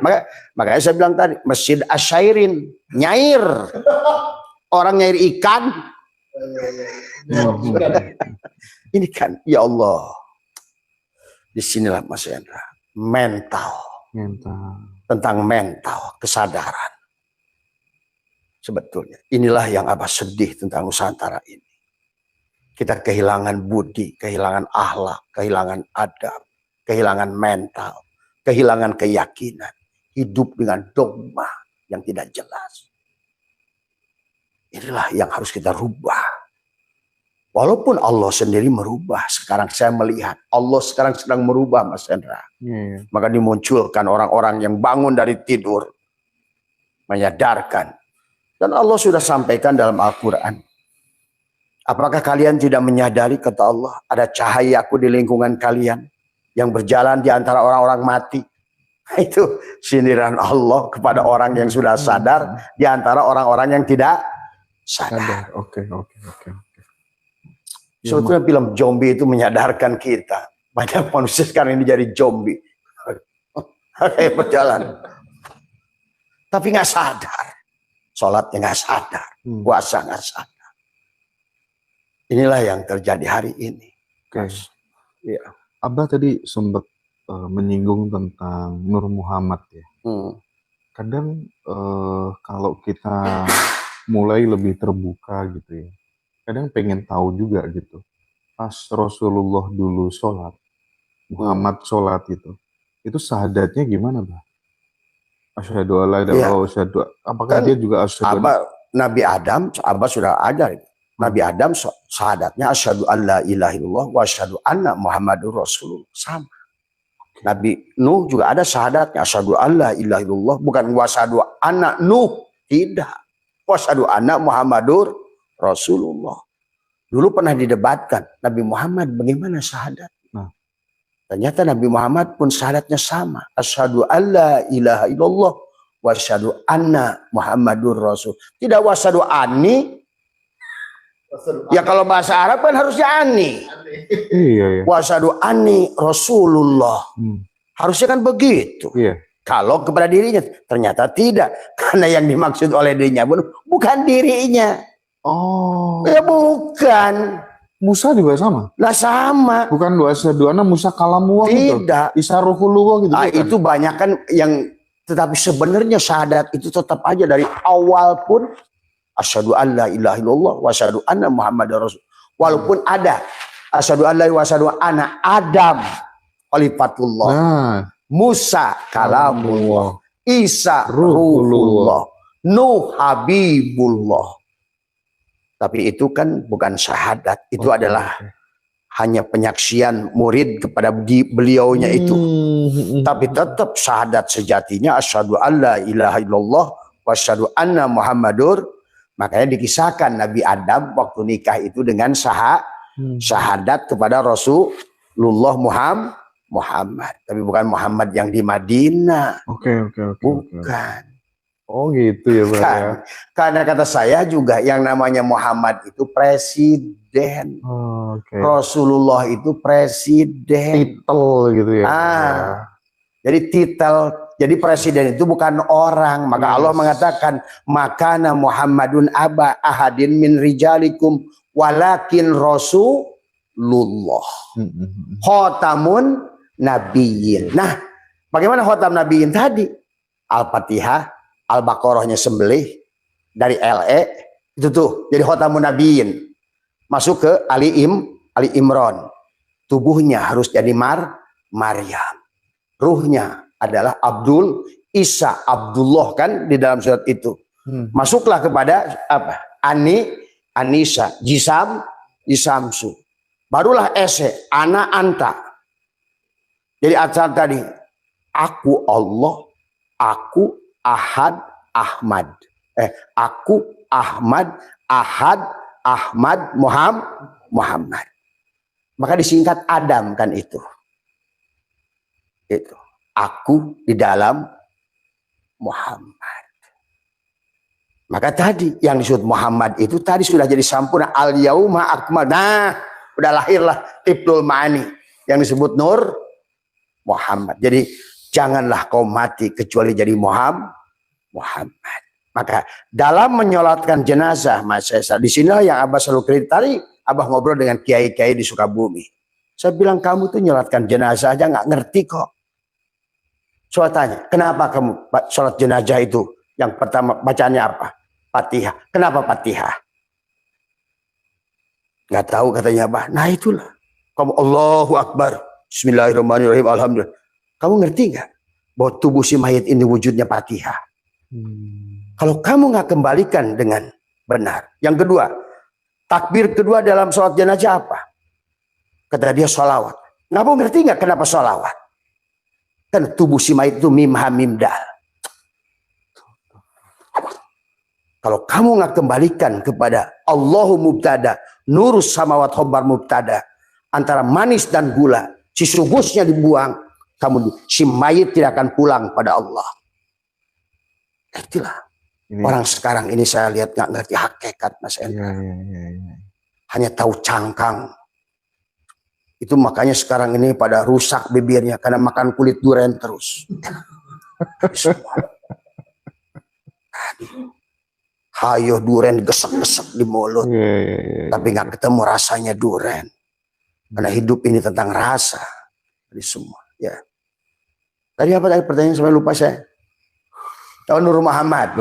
Makanya saya bilang tadi, Masjid Asyairin, nyair. Orang nyair ikan. Ini kan, ya Allah. Disinilah Mas Hendra, mental. Tentang mental, kesadaran. Sebetulnya, inilah yang Abah sedih tentang Nusantara ini. Kita kehilangan budi, kehilangan akhlak, kehilangan adab, kehilangan mental, kehilangan keyakinan. Hidup dengan dogma yang tidak jelas. Inilah yang harus kita rubah. Walaupun Allah sendiri merubah. Sekarang saya melihat Allah sekarang sedang merubah Mas Hendra. Maka dimunculkan orang-orang yang bangun dari tidur. Menyadarkan. Dan Allah sudah sampaikan dalam Al-Quran. Apakah kalian tidak menyadari, kata Allah, ada cahayaku di lingkungan kalian yang berjalan di antara orang-orang mati. Itu sindiran Allah kepada orang yang sudah sadar di antara orang-orang yang tidak sadar. Oke. Sebetulnya film zombie itu menyadarkan kita. Banyak manusia sekarang ini jadi zombie. Berjalan. Tapi nggak sadar. Sholatnya nggak sadar. Puasa nggak sadar. Inilah yang terjadi hari ini. Ya. Abah tadi sempat menyinggung tentang Nur Muhammad ya. Kadang kalau kita mulai lebih terbuka gitu ya. Kadang pengen tahu juga gitu. Pas Rasulullah dulu sholat, Muhammad sholat itu syahadatnya gimana, Bah? Asyhadu alla ilaha illallah wa asyhadu. Apakah Kan dia juga asyhadu? Nabi Adam, Abah sudah ajar. Nabi Adam syahadatnya asyhadu alla ilaha illallah wa asyhadu anna Muhammadur Rasulullah. Sama. Nabi Nuh juga ada syahadatnya asyhadu alla ilaha illallah, bukan wa asyhadu anna Nuh, tidak. Wa asyhadu anna Muhammadur Rasulullah. Dulu pernah didebatkan Nabi Muhammad bagaimana syahadat. Ternyata Nabi Muhammad pun syahadatnya sama. Asyhadu alla ilaha illallah wa asyhadu anna Muhammadur Rasul. Tidak wa asyhadu anni. Ya kalau bahasa Arab kan harusnya ani. Iya. Wa asyhadu anni Rasulullah. Harusnya kan begitu. Iya. Kalau kepada dirinya ternyata tidak. Karena yang dimaksud oleh dirinya bukan dirinya. Oh. Ya bukan. Musa juga sama? Lah sama. Bukan wa asyhadu anna Musa kalamullah gitu. Tidak. Isa ruhulullah gitu. Itu banyak kan yang, tetapi sebenarnya syahadat itu tetap aja dari awal pun asyhadu alla ilaha illallah wa asyhadu anna Muhammadar Rasul. Walaupun ada asyhadu alla wa asyhadu anna Adam khalifatullah. Musa kalamullah. Isa ruhullah. Nuh habibullah. Tapi itu kan bukan syahadat. Itu adalah hanya penyaksian murid kepada beliaunya itu. Tapi tetap syahadat sejatinya asyhadu alla ilaha illallah wa asyhadu anna Muhammadur. Makanya dikisahkan Nabi Adam waktu nikah itu dengan syahadat kepada Rasulullah Muhammad. Tapi bukan Muhammad yang di Madinah. Oke. Bukan. Oh gitu ya, Bang. Kan. Karena kata saya juga yang namanya Muhammad itu presiden. Rasulullah itu presiden. Titel gitu ya. Jadi titel. Jadi presiden itu bukan orang. Maka Allah mengatakan, makana Muhammadun aba ahadin min rijalikum walakin Rasulullah. Khotamun nabiyyin. Nah, bagaimana khotam nabiyyin tadi? Al-Fatihah, Al-Baqarahnya sembelih dari LE itu tuh jadi khotamun nabiyyin. Masuk ke Ali Imran. Tubuhnya harus jadi Maryam. Ruhnya adalah Abdul Isa, Abdullah kan di dalam surat itu. Masuklah kepada apa? Anisa, Jisamsu. Barulah ese, ana anta. Jadi asal tadi aku Allah, aku Ahad, Ahmad. Aku Ahmad, Ahad, Ahmad, Muhammad. Maka disingkat Adam kan itu. Itu. Aku di dalam Muhammad. Maka tadi yang disebut Muhammad itu tadi sudah jadi sampurna. Al yauma akmal. Nah, udah lahirlah Ibnul Ma'ani yang disebut Nur Muhammad. Jadi janganlah kau mati kecuali jadi Muhammad. Maka dalam menyolatkan jenazah, Mas Esa, di sini yang Abah selalu kredit. Tadi Abah ngobrol dengan kiai-kiai di Sukabumi. Saya bilang, kamu tuh nyolatkan jenazah aja nggak ngerti kok. Saya tanya, kenapa kamu sholat jenazah itu yang pertama bacanya apa? Fatihah. Kenapa Fatihah? Nggak tahu katanya Abah. Nah itulah. Kamu Allahu Akbar. Bismillahirrahmanirrahim. Alhamdulillah. Kamu ngerti nggak bahwa tubuh si mayit ini wujudnya Fatihah? Kalau kamu nggak kembalikan dengan benar. Yang kedua, takbir kedua dalam sholat jenazah apa? Kata dia sholawat. Kamu ngerti nggak kenapa sholawat? Kan tubuh si mayit itu mim ha mim dal. Kalau kamu nggak kembalikan kepada Allahu mubtada, nurus samawat khobar mubtada, antara manis dan gula, si subusnya dibuang, si mayit tidak akan pulang pada Allah. Itulah. Orang sekarang ini saya lihat nggak ngerti hakikat, Mas Endra. Hanya tahu cangkang. Itu makanya sekarang ini pada rusak bibirnya karena makan kulit durian terus. Hayo durian gesek-gesek di mulut. Tapi nggak ketemu rasanya durian. Karena hidup ini tentang rasa. Jadi semua. Ya. Tadi apa tadi pertanyaan sampai lupa saya? Nur Muhammad.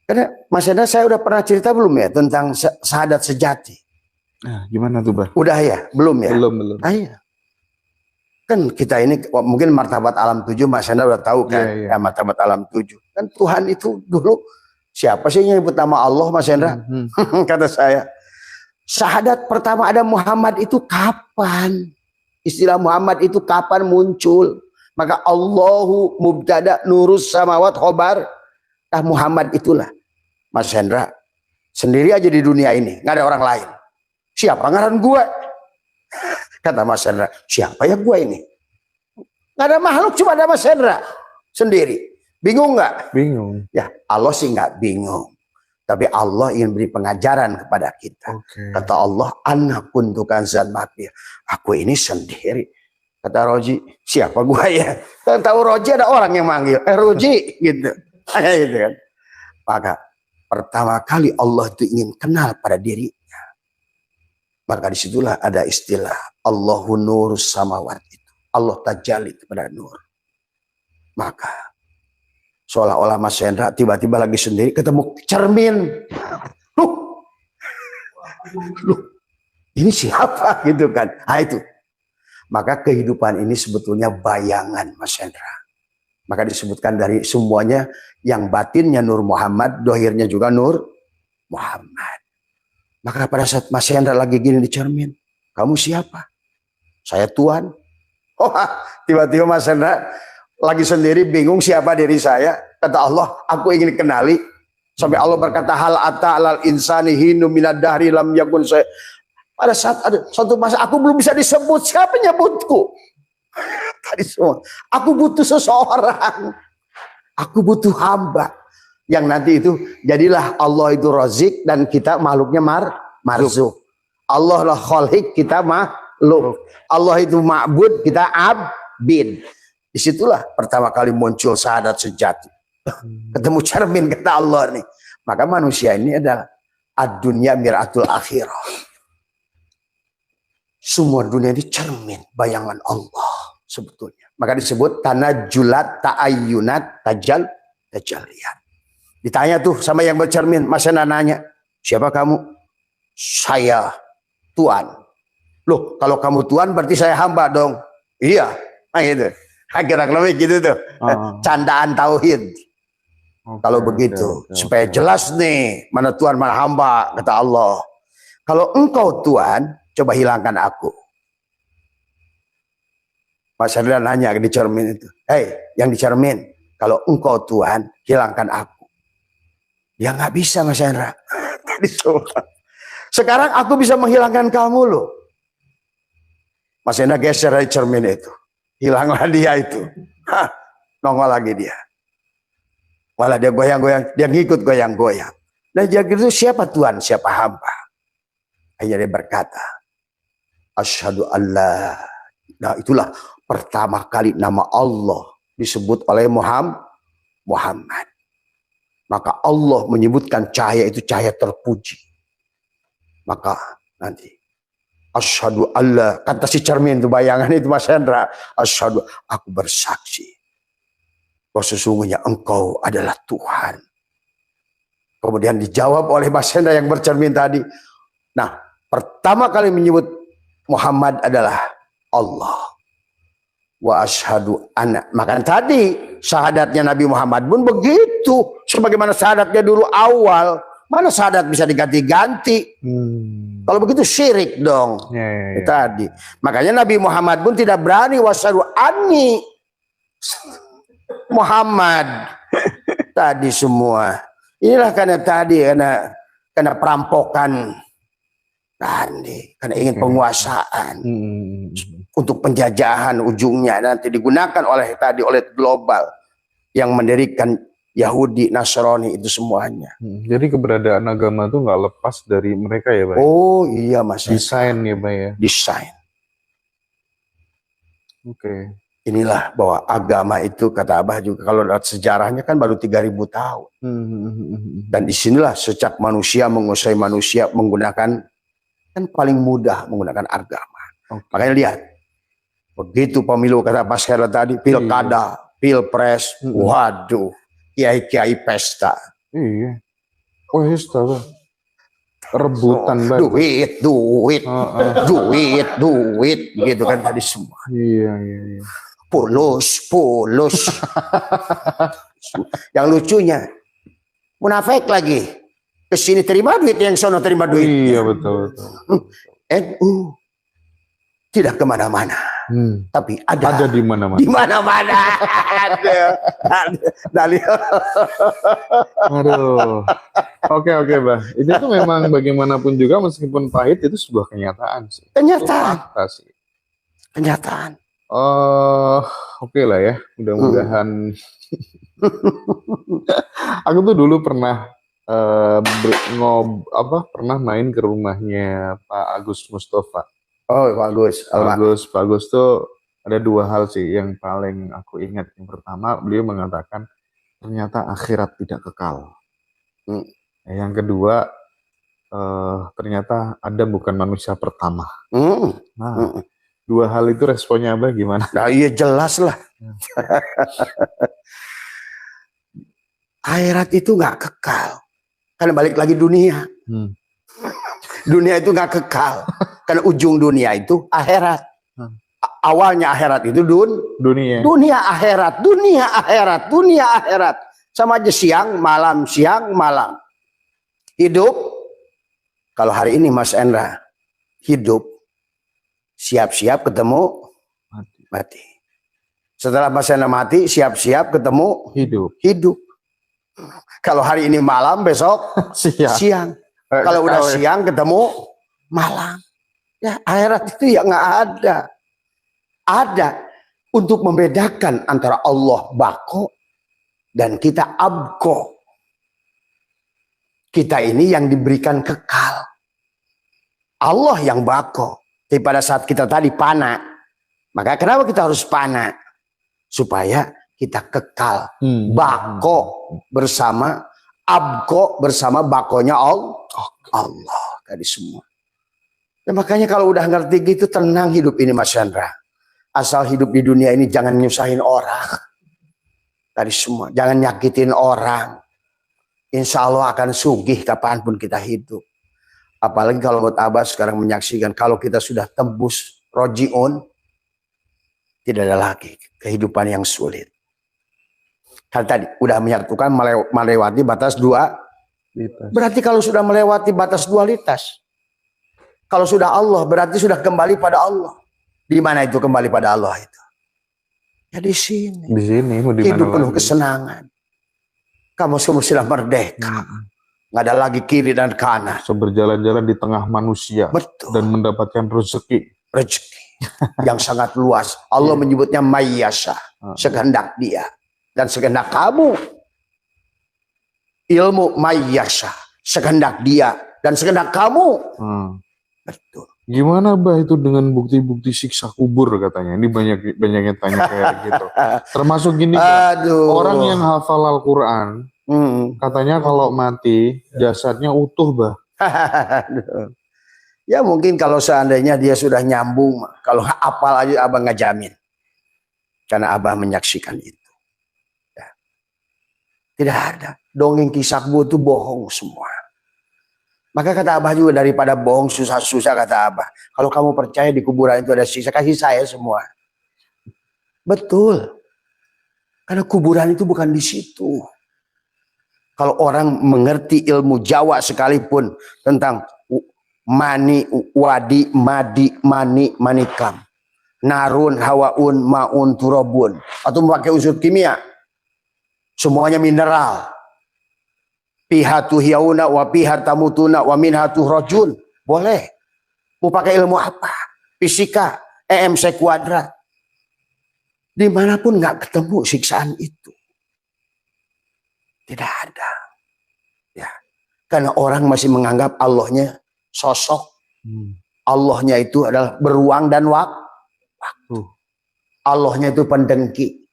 Karena Mas Enda, saya udah pernah cerita belum ya tentang syahadat sejati? Nah, gimana tuh, Bah? Udah ya? Belum ya? Belum. Iya. Kan kita ini mungkin martabat alam 7 Mas Enda udah tahu kan? Ya, martabat alam 7. Kan Tuhan itu dulu siapa sih yang nyebut nama Allah, Mas Hendra? Kata saya, syahadat pertama ada Muhammad itu kapan? Istilah Muhammad itu kapan muncul? Maka Allahu mubtada nurus samawat khobar. Nah Muhammad itulah. Mas Hendra sendiri aja di dunia ini, nggak ada orang lain. Siapa ngaran gue? Kata Mas Hendra, siapa ya gue ini? Nggak ada makhluk, cuma ada Mas Hendra sendiri. Bingung nggak? Bingung. Ya Allah sih nggak bingung. Tapi Allah ingin beri pengajaran kepada kita. Kata Allah, anak kuntukan zat makir. Aku ini sendiri. Kata Roji, siapa gua ya? Kan tahu Roji ada orang yang manggil, Roji gitu. Gitu kan. Maka pertama kali Allah itu ingin kenal pada dirinya. Maka disitulah ada istilah Allahu nurus samawat itu. Allah tajalli kepada nur. Maka seolah-olah Mas Hendra tiba-tiba lagi sendiri ketemu cermin. Loh, ini siapa gitu kan? Nah itu. Maka kehidupan ini sebetulnya bayangan, Mas Hendra. Maka disebutkan dari semuanya yang batinnya Nur Muhammad, dohirnya juga Nur Muhammad. Maka pada saat Mas Hendra lagi gini di cermin, kamu siapa? Saya Tuhan. Oh, tiba-tiba Mas Hendra lagi sendiri bingung siapa diri saya. Kata Allah, aku ingin kenali. Sampai Allah berkata, hal ata alal insani hinu minad dahri lam yakun saya. Pada saat ada suatu masa aku belum bisa disebut, siapa nyebutku? Tadi semua. Aku butuh seseorang. Aku butuh hamba. Yang nanti itu jadilah Allah itu Razik dan kita makhluknya marzuk. Allah lah khalik, kita makhluk. Allah itu ma'bud, kita abid. Disitulah pertama kali muncul syahadat sejati. Ketemu cermin kata Allah nih. Maka manusia ini adalah ad-dunya miratul akhirah. Semua dunia ini cermin bayangan Allah sebetulnya. Maka disebut tanajulat ta'ayyunat tajaliat. Ditanya tuh sama yang bercermin, Mas Hendra nanya, siapa kamu? Saya Tuhan. Loh, kalau kamu Tuhan berarti saya hamba dong. Iya, nah gitu. Akhirnya lebih gitu tuh. Candaan tauhid. Kalau begitu, supaya jelas nih mana Tuhan mana hamba, kata Allah. Kalau engkau Tuhan, coba hilangkan aku. Mas Hendra nanya di cermin itu. Hei, yang di cermin, kalau engkau Tuhan, hilangkan aku. Ya nggak bisa Mas Hendra. Sekarang aku bisa menghilangkan kamu loh. Mas Hendra geser dari cermin itu. Hilanglah dia itu. Hah, nongol lagi dia. Malah dia goyang-goyang, dia ngikut goyang-goyang. Dan jadi itu siapa Tuhan, siapa hamba? Akhirnya dia berkata, Asyhadu alla. Nah, itulah pertama kali nama Allah disebut oleh Muhammad. Maka Allah menyebutkan cahaya itu cahaya terpuji. Maka nanti asyhadu alla, kata si cermin itu, bayangan itu Mas Hendra, asyhadu, aku bersaksi bahwa sesungguhnya engkau adalah Tuhan. Kemudian dijawab oleh Mas Hendra yang bercermin tadi. Nah, pertama kali menyebut Muhammad adalah Allah. Wa asyhadu anna. Maka tadi syahadatnya Nabi Muhammad pun begitu. Sebagaimana syahadatnya dulu awal. Mana syahadat bisa diganti-ganti. Kalau begitu syirik dong. Ya. Tadi. Makanya Nabi Muhammad pun tidak berani wasyhadu anni Muhammad. Tadi semua. Inilah karena tadi karena perampokan tadi, karena ingin penguasaan untuk penjajahan ujungnya nanti digunakan oleh global yang mendirikan Yahudi, Nasrani itu semuanya. Jadi keberadaan agama itu nggak lepas dari mereka ya, Pak? Oh iya Mas. Desain ya, Pak ya? Desain. Oke. Inilah bahwa agama itu, kata Abah juga, kalau lihat sejarahnya kan baru 3.000 tahun. Dan disinilah sejak manusia menguasai manusia menggunakan, kan paling mudah menggunakan agama. Makanya lihat, begitu pemilu kata Mas Hera tadi, pilkada, pilpres, waduh, kiai-kiai pesta. Iya. Pesta, Pak. Rebutan banget. Duit, gitu kan tadi semua. Iya. Polos. Yang lucunya, munafik lagi. Kesini terima duit, yang sono terima duit. Iya, betul. NU tidak kemana-mana, tapi ada di mana-mana. Di mana-mana. Aduh. Oke, Bang. Itu tuh memang bagaimanapun juga, meskipun pahit, itu sebuah kenyataan sih. Kenyataan. Oke lah ya. Mudah-mudahan. Aku tuh dulu pernah pernah main ke rumahnya Pak Agus Mustafa. Oh, Pak Agus tuh ada 2 hal sih yang paling aku ingat. Yang pertama, beliau mengatakan ternyata akhirat tidak kekal. Yang kedua, ternyata Adam bukan manusia pertama. Nah, 2 hal itu responnya Abah gimana? Nah, iya jelas lah. Akhirat itu nggak kekal. Karena balik lagi dunia. Dunia itu nggak kekal. Karena ujung dunia itu akhirat. Awalnya akhirat itu dunia akhirat. Sama aja siang, malam. Hidup. Kalau hari ini Mas Endra hidup, siap-siap ketemu mati. Setelah Mas Endra mati, siap-siap ketemu hidup. Kalau hari ini malam, besok siang. Kalau udah siang ketemu malam. Ya, akhirat itu ya nggak ada. Ada untuk membedakan antara Allah bako dan kita abko. Kita ini yang diberikan kekal. Allah yang bako. Tapi pada saat kita tadi panah, maka kenapa kita harus panah? Supaya kita kekal. Bako bersama, abko bersama bakonya Allah. Tadi semua. Ya, makanya kalau udah ngerti gitu, tenang hidup ini Mas Chandra. Asal hidup di dunia ini jangan nyusahin orang. Tadi semua. Jangan nyakitin orang. Insya Allah akan sugih kapanpun kita hidup. Apalagi kalau buat Abah sekarang menyaksikan, kalau kita sudah tembus rojiun, tidak ada lagi kehidupan yang sulit. Kan tadi udah menyatukan melewati batas dualitas. Berarti kalau sudah melewati batas dualitas, kalau sudah Allah berarti sudah kembali pada Allah. Di mana itu kembali pada Allah itu? Ya di sini. Di sini. Hidup penuh kesenangan. Kamu semua sudah merdeka. Nggak ada lagi kiri dan kanan. Berjalan-jalan di tengah manusia. Betul. Dan mendapatkan rezeki. Yang sangat luas. Allah menyebutnya mayyasha. Sekehendak dia. Dan sekehendak kamu. Ilmu mayyasha. Sekehendak dia. Dan sekehendak kamu. Betul. Gimana bah itu dengan bukti-bukti siksa kubur katanya. Ini banyak yang tanya kayak gitu. Termasuk gini, bah, orang yang Aduh. hafal Al-Quran katanya kalau mati jasadnya utuh, bah. Aduh. Ya mungkin kalau seandainya dia sudah nyambung, kalau apal aja abang nggak jamin. Karena abah menyaksikan itu. Ya. Tidak ada. Dongeng kisah gua itu bohong semua. Maka kata abah juga, daripada bohong susah-susah, kata abah, kalau kamu percaya di kuburan itu ada siksa, kasih saya semua. Betul. Karena kuburan itu bukan di situ. Kalau orang mengerti ilmu Jawa sekalipun tentang mani, wadi, madi, mani, manikam, narun, hawaun, maun, turabun, atau memakai unsur kimia, semuanya mineral. Pihatu hiyauna wa pihatamutuna wa minhatu rojun. Boleh. Mau pakai ilmu apa? Fisika, EMC kuadrat. Dimanapun nggak ketemu siksaan itu. Tidak ada. Ya. Karena orang masih menganggap Allahnya sosok. Allahnya itu adalah beruang dan waktu. Allahnya itu pendengki.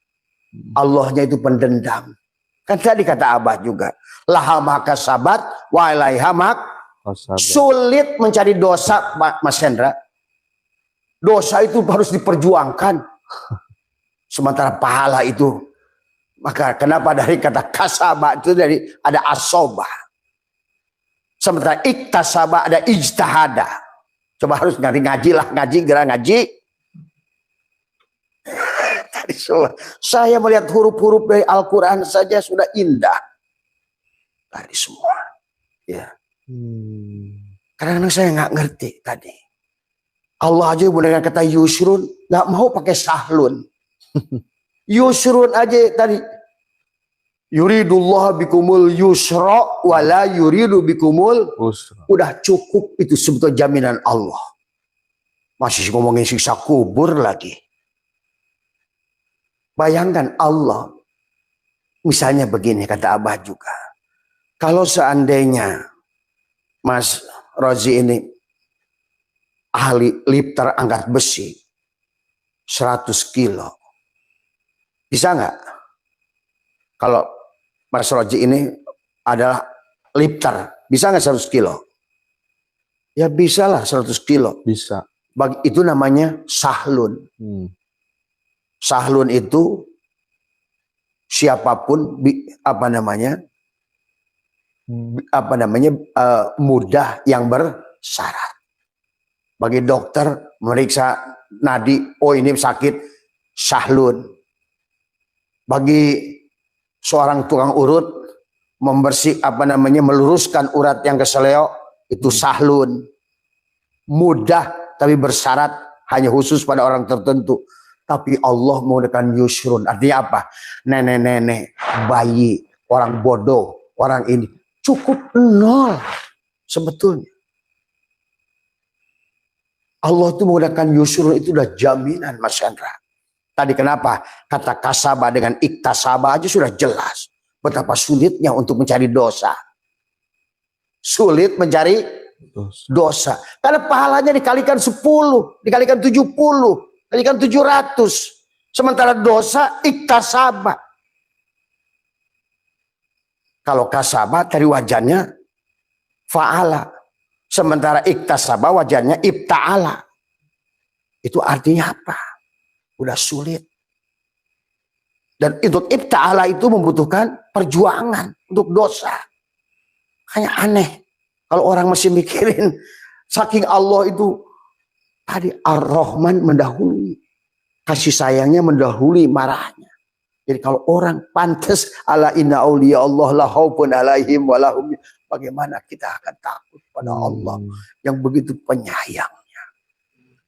Allahnya itu pendendam. Kan tadi kata abah juga. Laha maka sabat, wa ilaiha mak. Sulit mencari dosa, Mas Hendra. Dosa itu harus diperjuangkan. Sementara pahala itu, maka kenapa dari kata kasabah itu dari ada asobah. Sementara iktasabah ada ijtihada. Coba harus ngaji lah, ngaji. Saya melihat huruf-huruf dari Al-Quran saja sudah indah. Tadi semua. Ya. Karena saya nggak ngerti tadi. Allah aja menggunakan kata yusrun, nggak mau pakai sahlun. Yusrun aja tadi. Yuridullah bikumul yusra wala yuridu bikumul usra. Udah cukup itu sebetulnya jaminan Allah. Masih ngomongin siksa kubur lagi. Bayangkan Allah. Misalnya begini kata abah juga. Kalau seandainya Mas Rozi ini ahli lifter angkat besi 100 kilo. Bisa nggak? Kalau Mas Rozi ini adalah lifter, bisa nggak 100 kilo? Ya bisa lah 100 kilo. Bisa. Itu namanya sahlun. Sahlun itu siapapun mudah yang bersyarat. Bagi dokter meriksa nadi, oh ini sakit, sahlun. Bagi seorang tukang urut meluruskan urat yang keseleo, itu sahlun. Mudah tapi bersyarat, hanya khusus pada orang tertentu. Tapi Allah menggunakan yusrun. Artinya apa? Nenek-nenek, bayi, orang bodoh, orang ini. Cukup nol sebetulnya. Allah itu menggunakan yusrun, itu udah jaminan Mas Chandra. Tadi kenapa? Kata kasabah dengan iktasabah aja sudah jelas. Betapa sulitnya untuk mencari dosa. Sulit mencari dosa. Karena pahalanya dikalikan 10, dikalikan 70. Dikalikan 700. Sementara dosa iktasabah. Kalau kasabah dari wajannya fa'ala. Sementara iktasabah wajannya ibta'ala. Itu artinya apa? Udah sulit. Dan untuk ibta'ala itu membutuhkan perjuangan untuk dosa. Hanya aneh. Kalau orang masih mikirin saking Allah itu tadi Ar-Rahman mendahului. Kasih sayangnya mendahului marahnya. Jadi kalau orang pantas ala inna awliya Allah la khaufun alaihim wa lahum, bagaimana kita akan takut pada Allah yang begitu penyayangnya.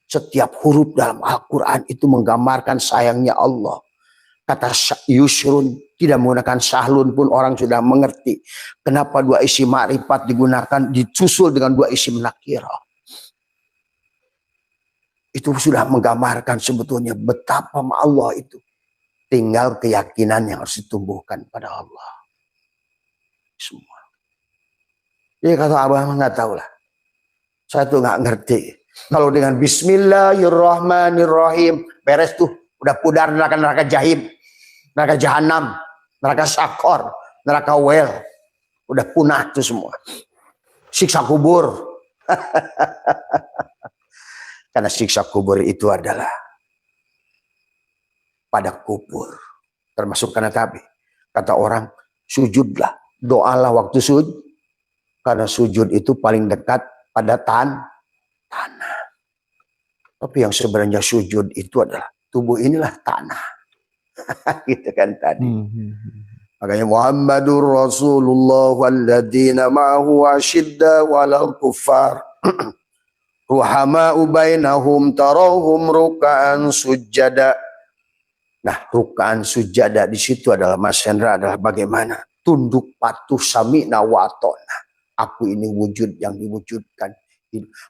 Setiap huruf dalam Al-Quran itu menggambarkan sayangnya Allah. Kata yusrun tidak menggunakan sahlun pun orang sudah mengerti. Kenapa dua isim ma'rifat digunakan disusul dengan dua isim nakirah. Itu sudah menggambarkan sebetulnya betapa Allah itu. Tinggal keyakinan yang harus ditumbuhkan pada Allah. Semua. Jadi kata abah nggak tahu lah. Saya tuh nggak ngerti. Kalau dengan Bismillahirrahmanirrahim, beres tuh, udah pudar neraka jahim, neraka jahanam, neraka sakor, neraka wel, udah punah tuh semua. Siksa kubur. Karena siksa kubur itu adalah pada kubur. Termasuk karena tadi kata orang, sujudlah, doalah waktu sujud. Karena sujud itu paling dekat pada tanah. Tapi yang sebenarnya sujud itu adalah tubuh inilah tanah. Gitu kan tadi. Makanya Muhammadur Rasulullah walladzina ma'ahu asyidda walal kuffar ruhama'u bainahum tarahum ruk'an sujada. Nah, ruk'an sujada di situ adalah Mas Hendra adalah bagaimana tunduk patuh sami'na wa ata'na. Aku ini wujud yang diwujudkan.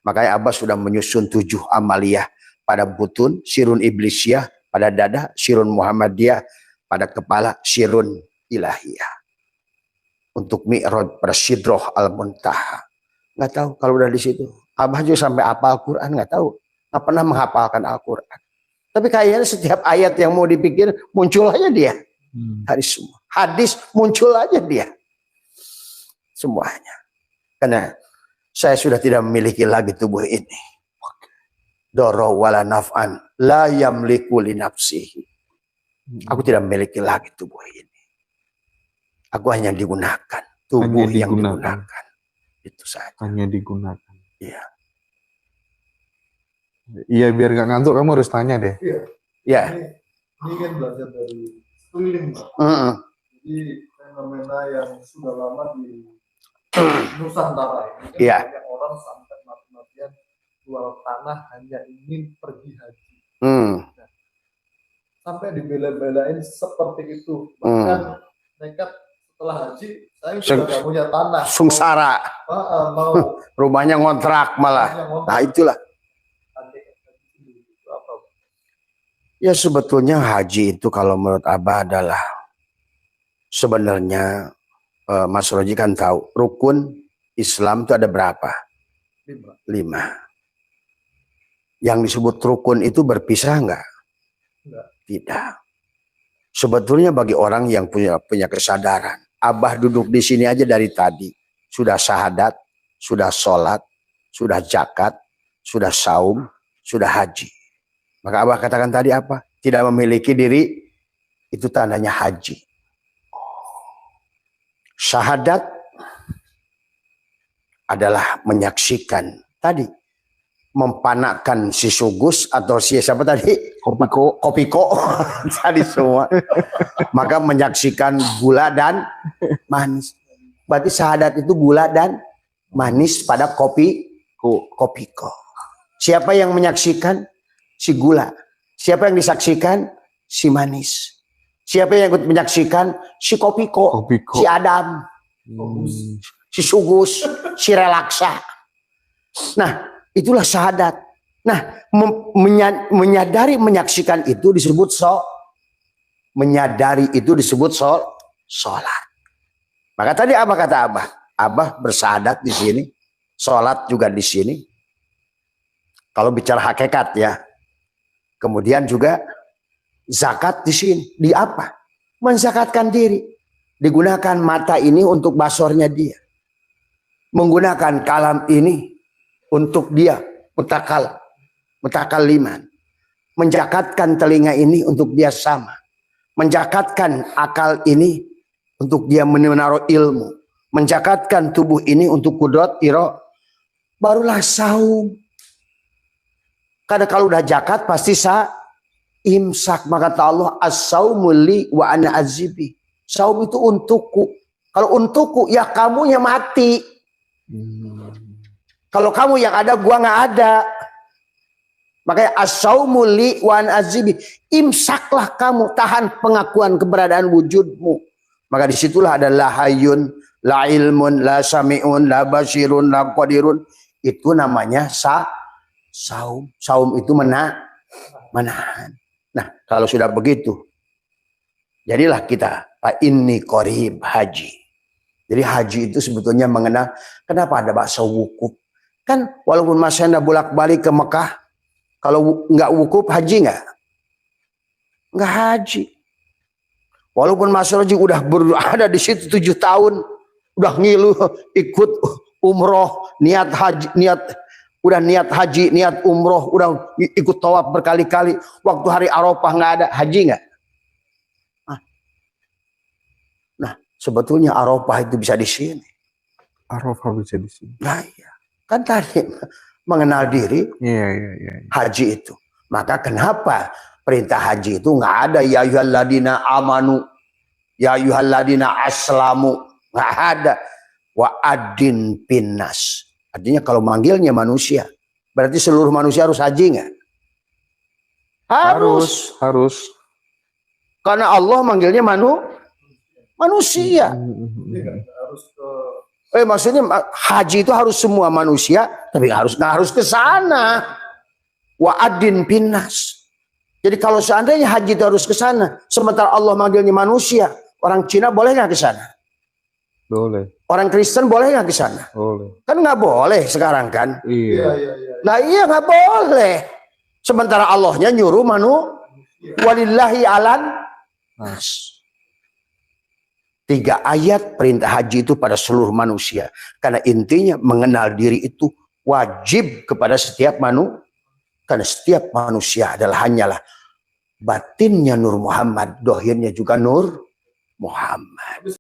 Makanya Abbas sudah menyusun 7 amaliyah pada butun, sirun iblisiyah, pada dada, sirun Muhammadiyah, pada kepala, sirun ilahiyah. Untuk mi'raj pada sidroh al-muntaha. Nggak tahu kalau udah di situ. Abah juga sampai hafal Al-Quran nggak tahu. Nggak pernah menghafalkan Al-Quran. Tapi kayaknya setiap ayat yang mau dipikir muncul aja dia. Hadis semua. Hadis muncul aja dia. Semuanya. Karena saya sudah tidak memiliki lagi tubuh ini. Doro wala naf'an la yamliku li nafsihi. Aku tidak memiliki lagi tubuh ini. Aku hanya digunakan. Tubuh hanya yang digunakan. Itu saja. Hanya digunakan. Iya. Iya, biar gak ngantuk kamu harus tanya deh. Iya. Ya. Ini kan belajar dari sekeliling, Pak. Jadi fenomena yang sudah lama di Nusantara ini kan Iya. banyak orang sampai mati-matian jual tanah hanya ingin pergi haji. Nah, sampai dibela-belain seperti itu. Bahkan nekat setelah haji, saya sudah gak punya tanah. Sengsara. Mau Rumahnya ngontrak malah. Nah itulah. Ya sebetulnya haji itu kalau menurut Abah adalah sebenarnya Mas Roji kan tahu rukun Islam itu ada berapa? 5. Yang disebut rukun itu berpisah enggak? Tidak. Sebetulnya bagi orang yang punya kesadaran, Abah duduk di sini aja dari tadi sudah syahadat, sudah sholat, sudah zakat, sudah saum, sudah haji. Maka Abah katakan tadi apa? Tidak memiliki diri, itu tandanya haji. Syahadat adalah menyaksikan tadi. Mempanakkan si Sugus atau si siapa tadi? Kopiko. Tadi semua. Maka menyaksikan gula dan manis. Berarti syahadat itu gula dan manis pada kopiko. Siapa yang menyaksikan? Si gula. Siapa yang disaksikan? Si manis. Siapa yang ikut menyaksikan? Si kopiko. Si Adam. Si Sugus. Si relaksa. Nah, itulah syahadat. Nah, menyadari menyaksikan itu disebut menyadari itu disebut sholat. Maka tadi apa kata Abah? Abah bersyahadat di sini. Sholat juga di sini. Kalau bicara hakikat ya. Kemudian juga zakat di sini. Di apa? Menzakatkan diri. Digunakan mata ini untuk basornya dia. Menggunakan kalam ini untuk dia mutakaliman. Menjakatkan telinga ini untuk dia sama. Menjakatkan akal ini untuk dia menaruh ilmu. Menjakatkan tubuh ini untuk kudrat iro. Barulah saum. Karena kalau udah zakat pasti imsak. Maka kata Allah as-saumu li wa ana azibi. Saum itu untukku. Kalau untukku ya kamu yang mati. Kalau kamu yang ada gua nggak ada. Makanya as-saumu li wa ana azibi. Imsaklah kamu, tahan pengakuan keberadaan wujudmu. Maka disitulah ada la hayyun, la ilmun, la sami'un, la basirun, la qadirun. Itu namanya saum. Saum itu menahan. Nah, kalau sudah begitu, jadilah kita inni qarib haji. Jadi haji itu sebetulnya mengenal kenapa ada bahasa wukuf. Kan walaupun Mas Hendra bolak-balik ke Mekah, kalau nggak wukuf haji nggak? Nggak haji. Walaupun Mas Roji udah berada di situ 7 tahun, udah ngilu ikut umroh, niat haji, niat haji, niat umroh, udah ikut tawaf berkali-kali. Waktu hari Arafah nggak ada, haji nggak? Nah, sebetulnya Arafah itu bisa di sini. Arafah bisa di sini. Nah, iya. Kan tadi mengenal diri, Iya. haji itu. Maka kenapa perintah haji itu nggak ada ya ayyuhalladzina amanu, ya ayyuhalladzina aslamu, nggak ada. Wa adin pinnas. Artinya kalau manggilnya manusia, berarti seluruh manusia harus haji nggak? Harus. Karena Allah manggilnya manusia. Harus ke Maksudnya haji itu harus semua manusia, tapi nggak harus ke sana. Wa adin pinnas. Jadi kalau seandainya haji itu harus ke sana, sementara Allah manggilnya manusia, orang Cina boleh nggak ke sana? Boleh. Orang Kristen boleh nggak ke sana? Boleh. Kan nggak boleh sekarang kan? Iya. Nah iya nggak boleh. Sementara Allahnya nyuruh walillahi alan nas. 3 ayat perintah haji itu pada seluruh manusia. Karena intinya mengenal diri itu wajib kepada setiap manusia. Karena setiap manusia adalah hanyalah batinnya Nur Muhammad, dohirnya juga Nur Muhammad.